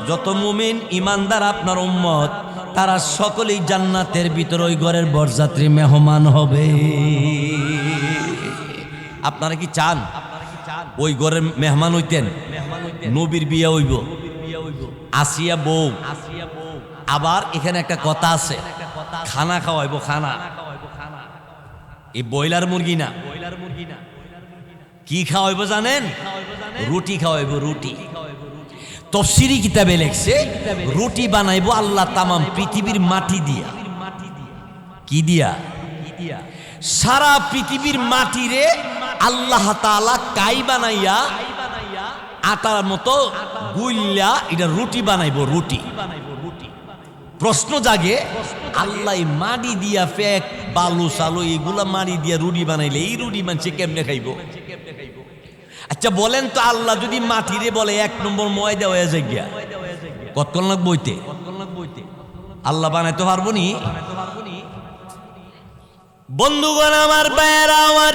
যত মুমিন ইমানদার আপনার উম্মত, তারা সকলেই জান্নাতের ভিতর ওই ঘরের বরযাত্রী মেহমান হবে। আপনারা কি চান ওই ঘরের মেহমান হইতেন? নবীর বিয়ে হইব, আসিয়া বউ। আবার এখানে একটা কথা আছে, খানা খাওয়াইব, খানা। এই ব্রয়লার মুরগি না, কি খাওয়াইব জানেন? রুটি খাওয়াইব, রুটি। তফসিরি কিতাবে লেখছে, রুটি বানাইব আল্লাহ তামাম পৃথিবীর মাটি দিয়া। কি দিয়া? সারা পৃথিবীর মাটিরে আল্লাহ তাআলা কাই বানাইয়া আটার মতো গুইল্লা এটা রুটি বানাইব, রুটি। প্রশ্ন জাগে, আল্লাহ মাটি দিয়া ফেক বালু সালু এগুলা মাটি দিয়া রুটি বানাইলে এই রুটি মানছে কেমনে খাইব? আচ্ছা বলেন তো, আল্লাহ যদি মাটিরে বলে 1 নম্বর ময়দা হয়ে যায় গিয়া, কতক্ষণ লাগবে বইতে? আল্লাহ বানাইতে পারবো নি? বন্ধুগণ আমার, ভাইয়েরা আমার,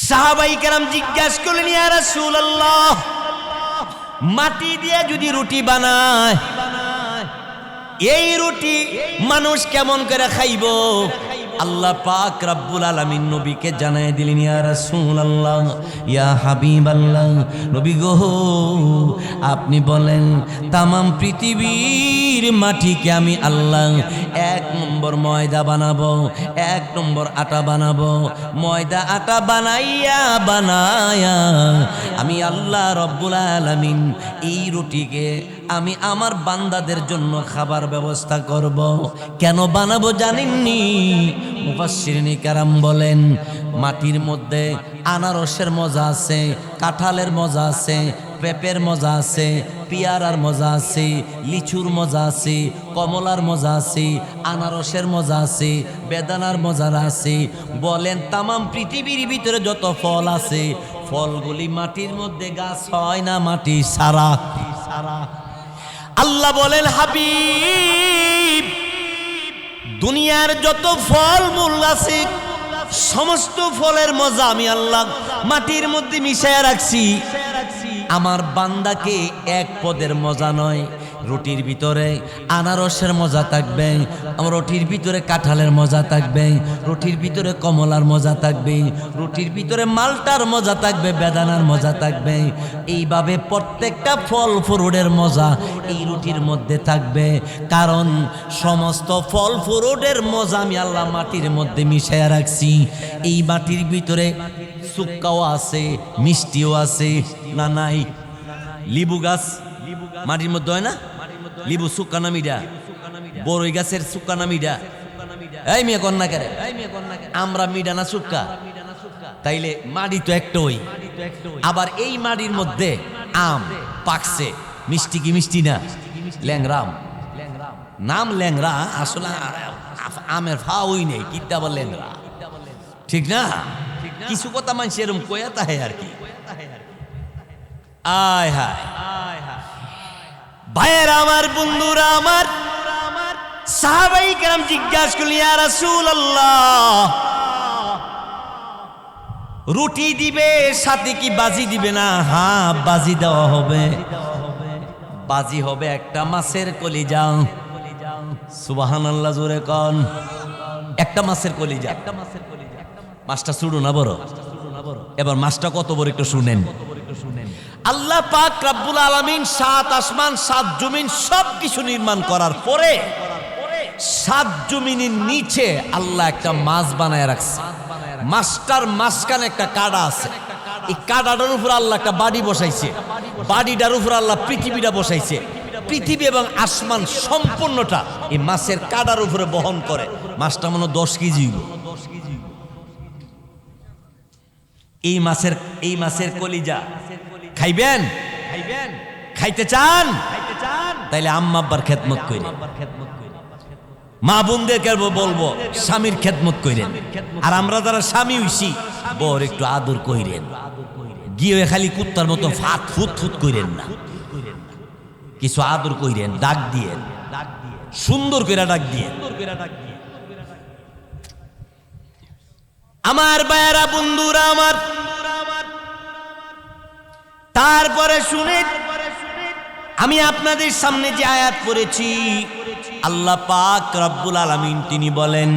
সাহাবাই কেরাম জিজ্ঞাসা করলেন, ইয়া রাসূলুল্লাহ, মাটি দিয়ে যদি রুটি বানায়, এই রুটি মানুষ কেমন করে খাইব? আল্লাহ পাক রব্বুল আলামিন নবীকে জানায় দিলেন, ইয়া রাসূলুল্লাহ, ইয়া হাবিবাল্লাহ, নবী গো আপনি বলেন তামাম পৃথিবীর মাটিকে আমি আল্লাহ 1 নম্বর ময়দা বানাবো, 1 নম্বর আটা বানাবো, ময়দা আটা বানাইয়া আমি আল্লাহ রব্বুল আলামিন এই রুটিকে আমি আমার বান্দাদের জন্য খাবার ব্যবস্থা করব। কেন বানাবো জানেননি? মুফাসসিরিন কেরাম বলেন, মাটির মধ্যে আনারসের মজা আছে, কাঁঠালের মজা আছে, পেঁপের মজা আছে, পিয়ারার মজা আছে, লিচুর মজা আছে, কমলার মজা আছে, আনারসের মজা আছে, বেদানার মজা আছে। বলেন তামাম পৃথিবীর ভিতরে যত ফল আছে, ফলগুলি মাটির মধ্যে গাছ হয় না, মাটি সারা। আল্লাহ বলেন, হাবিব, দুনিয়ার যত ফল মূল আছে সমস্ত ফলের মজা আমি আল্লাহ মাটির মধ্যে মিশায়া রাখছি। আমার বান্দাকে 1 পদের মজা নয়, রুটির ভিতরে আনারসের মজা থাকবে, আমার রুটির ভিতরে কাঁঠালের মজা থাকবে, রুটির ভিতরে কমলার মজা থাকবে, রুটির ভিতরে মালটার মজা থাকবে, বেদানার মজা থাকবে। এইভাবে প্রত্যেকটা ফল ফ্রুটের মজা এই রুটির মধ্যে থাকবে, কারণ সমস্ত ফল ফ্রুটের মজা আমি আল্লাহ মাটির মধ্যে মিশাইয়া রাখছি। এই মাটির ভিতরে সুক্কাও আছে, মিষ্টিও আছে, না নাই? লিবু গাছ মাটির মধ্যে হয় না? লিবু সুক্কা নামিডা, বড়ই গাছের সুক্কা নামিডা। এই মেয়ে কন্যা কেরে, আমরা মিডা না সুক্কা? তাইলে মাটি তো একটাই। আবার এই মাটির মধ্যে আম পাকছে, মিষ্টি কি মিষ্টি না? ল্যাংরাম, নাম ল্যাংরা, আসলে আমের ফাওই নেই, কিতা বল ল্যাংরা, ঠিক না? কিছু কথা মানুষ এরকম কয়া তাহে আর কি। আয় হায় ভাইয়েরা আমার, বন্ধুরা আমার, সাহাবাই কেরাম জিজ্ঞাসা করলেন, ইয়া রাসূলুল্লাহ, রুটি দিবে সাথে কি বাজি দিবে না? হ্যাঁ, বাজি দেওয়া হবে। বাজি হবে একটা মাছের কলিজা। সুবহানাল্লাহ, জোরে কোন। একটা মাছের কলিজা। মাছটা ছোট না বড়? এবার মাছটা কত বড় একটু শুনেন। আল্লাহ পাক রব্বুল আলামিন 7 আসমান 7 জমিন সব কিছু নির্মাণ করার পরে 7 জমিনের নিচে আল্লাহ একটা মাছ বানায় রাখছে। মাছটার মাঝখানে একটা কাঁটা আছে, এই কাঁটাটার উপর আল্লাহ একটা বাড়ি বসাইছে, বাড়িটার উপর আল্লাহ পৃথিবীটা বসাইছে। পৃথিবী এবং আসমান সম্পূর্ণটা এই মাছের কাঁটার উপরে বহন করে। মাছটা মনে 10 কেজি। এই মাছের কলিজা খাইবেন? খাইতে চান? তাইলে আম্মা আব্বার খেদমত কইরেন, মা বোনদেরকে বলবো স্বামীর খেদমত কইরেন। আর আমরা যারা স্বামী হইছি, বর একটু আদর কইরেন। গিয়ে খালি কুত্তার মতো ফাত ফুত ফুত কইরেন না, কিছু আদর কইরেন, ডাক দিয়েন, সুন্দর করে ডাক দিয়েন। আমার ভাইয়েরা, বন্ধুরা আমার, তারপরে শুনে আমি আপনাদের সামনে যে আয়াত পড়েছি, আল্লাহ পাক রব্বুল আলামিন তিনি বলেন,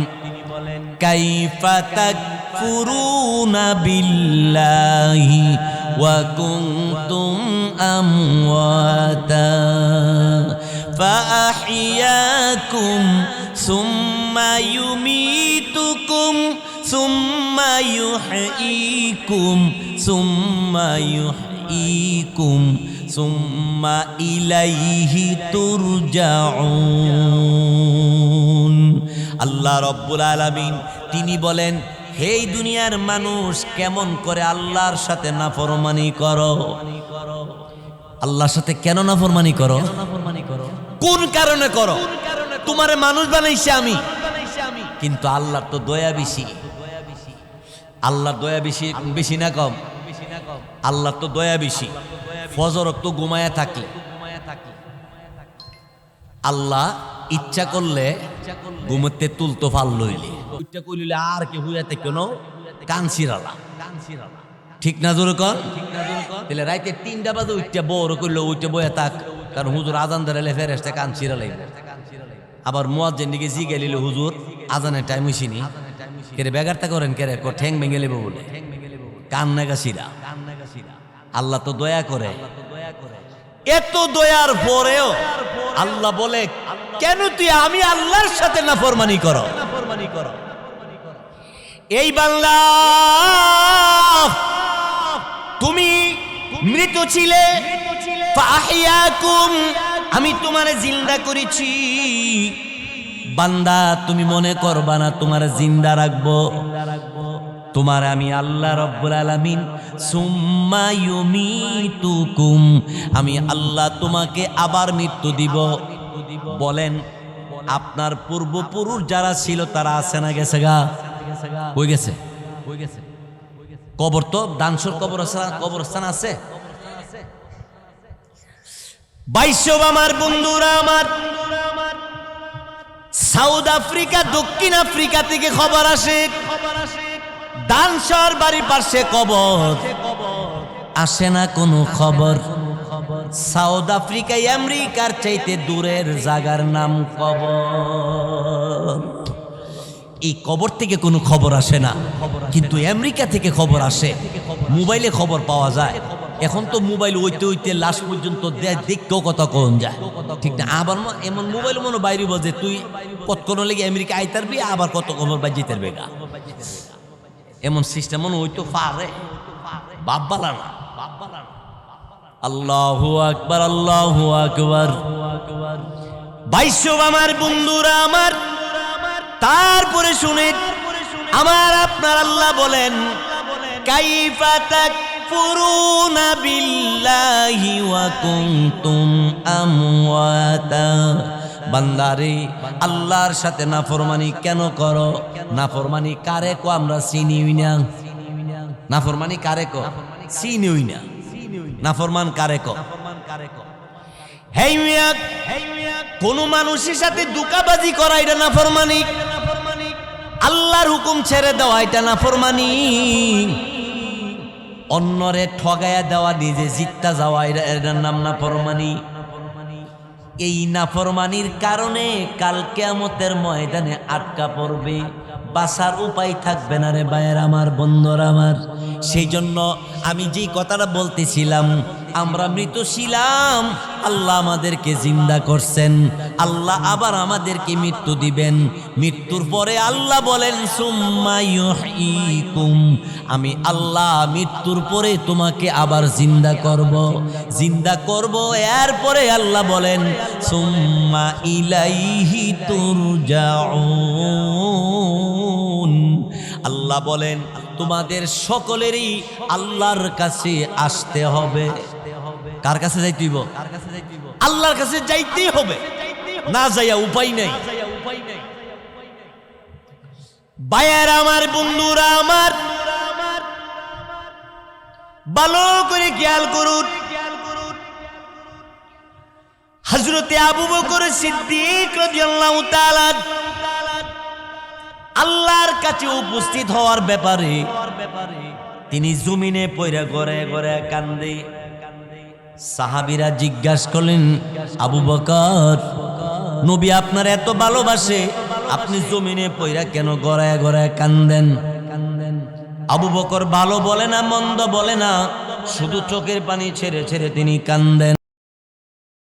কাইফা তাকফুরুনা বিল্লাহি ওয়া কুনতুম আমওয়াতা ফাআহইয়াকুম সুম্মা ইউমীতুকুম সুম্মা ইউহয়ীকুম সুম্মা ইউহয়ীকুম সুম্মা ইলাইহি তুরজাউন। আল্লাহ রব্বুল আলামিন তিনি বলেন, হে দুনিয়ার মানুষ, কেমন করে আল্লাহর সাথে নাফরমানি করো? আল্লাহর সাথে কেন নাফরমানি করো? কোন কারণে করো? তোমারে মানুষ বানাইছে আমি, কিন্তু আল্লাহর তো দয়া বেশি। আল্লাহর দয়া বেশি, বেশি না কম? আল্লাহর তো দয়া বেশি। ফজর তো ঘুমায়া থাকলে আল্লাহ ইচ্ছা করলে ঘুমতে তুলতো ফাল লইলে, ইচ্ছা করলে আর কে হুইয়াতে কেন কানসিরালা, ঠিক না জোরে কর? তাহলে রাইতে 3টা বাজে উঠতে বড় করলো উঠতে বয়া থাক, কারণ হুজুর আজান ধরে ফেরেশতে কানসিরা লাগবে। আবার মুয়াজ্জিন দিকে জি গেলিল হুজুর আজানের টাইম হইছিনি, কেরে বেগারটা করেন কেরে কো ঠ্যাং ভেঙে লেবো বলে কান্না গাছিরা। আল্লাহ তো দয়া করে, এত দয়ার পরেও আল্লাহ বলে কেন তুই আমি আল্লাহর সাথে নাফরমানি করো? এই বাংলা তুমি মৃত ছিলে, ফাহিয়াকুম আমি তোমারে জিন্দা করেছি। বান্দা তুমি মনে করবা না তোমার জিন্দা রাখবো, তোমার আমি আল্লাহ রব্বুল আলামিন সুম্মা ইউমিতুকুম আমি আল্লাহ তোমাকে আবার মৃত্যু দিব। বলেন আপনার পূর্বপুরুষ যারা ছিল তারা আছে না গেছে গা? হয়ে গেছে। কবর তো দানসর কবরস্থান আছে। বাইশব আমার বন্ধুরা, আমার সাউথ আফ্রিকা দক্ষিণ আফ্রিকা থেকে খবর আসে দানসর বাড়ির পাশে কবর, আসে না কোনো খবর। সাউথ আফ্রিকায় আমেরিকার চাইতে দূরের জায়গার নাম কবর। এই কবর থেকে কোনো খবর আসে না, কিন্তু আমেরিকা থেকে খবর আসে, মোবাইলে খবর পাওয়া যায়। এখন তো মোবাইল ওইতে ওইতে লাশ পর্যন্ত দেখতেও কথা কোন যায়, ঠিক না? আবার এমন মোবাইল মনে বাইরে বলছে তুই কতক্ষণ লেগে আমেরিকা আইতারবি, আবার কত খবর বাজিয়ে তারবে গা, এমন সিস্টেম মনে হইতো পারে। বাব্বালা না, আল্লাহু আকবার, আল্লাহু আকবার। বাইশব আমার বন্ধুরা আমার, তারপরে শুনে আমার আপনার আল্লাহ বলেন কাইফা তাকফুরুনা বিল্লাহি ওয়া কুনতুম আমওয়াতা। বান্দারে আল্লাহর সাথে নাফরমানি কেন করো? নাফরমানি কারে কো আমরা চিনিই না। নাফরমানি কারে কো? চিনিই না। নাফরমান কারে কো? হেই মিয়া, কোন মানুষের সাথে দুকাবাজি করা এটা নাফরমানি। আল্লাহর হুকুম ছেড়ে দেওয়া এটা নাফরমানি। অন্যরে ঠগায়া দেওয়া, নিজে জিততা যাওয়া এটার নাম নাফরমানি। এই নাফরমানির কারণে কাল কিয়ামতের ময়দানে আটকা পড়বে, বাঁচার উপায় থাকবে না রে ভাইয়ের আমার, বন্ধুরা আমার। সেই জন্য আমি যেই কথাটা বলতেছিলাম, আমরা মৃত ছিলাম, আল্লাহ আমাদেরকে জিন্দা করছেন, আল্লাহ আবার আমাদেরকে মৃত্যু দিবেন। মৃত্যুর পরে আল্লাহ বলেন সুম্মা ইউহয়িকুম আমি আল্লাহ মৃত্যুর পরে তোমাকে আবার জিন্দা করব, জিন্দা করব। এরপরে আল্লাহ বলেন সুম্মা ইলাইহি তুরজাউন আল্লাহ বলেন তোমাদের সকলেরই আল্লাহর কাছে আসতে হবে। কার কাছে যাইতে হইব? আল্লাহর কাছে যাইতেই হবে, না যাইয়া উপায় নাই। ভাইয়েরা আমার, বন্ধুরা আমার, ভালো করে খেয়াল করুন। হযরতে আবু বকর সিদ্দিক রাদিয়াল্লাহু তাআলা আল্লাহর কাছে উপস্থিত হওয়ার ব্যাপারে তিনি জমিনে পড়ে গড়ে গড়ে কান্দে। সাহাবীরা জিজ্ঞাসা করলেন, আবু বকর, নবী আপনার এত ভালোবাসে, আপনি জমিনে পড়ে কেন গড়ায় গড়ায় কান্দেন? আবু বকর ভালো বলে না মন্দ বলে না, শুধু চোখের পানি ছেড়ে ছেড়ে তিনি কান্দেন।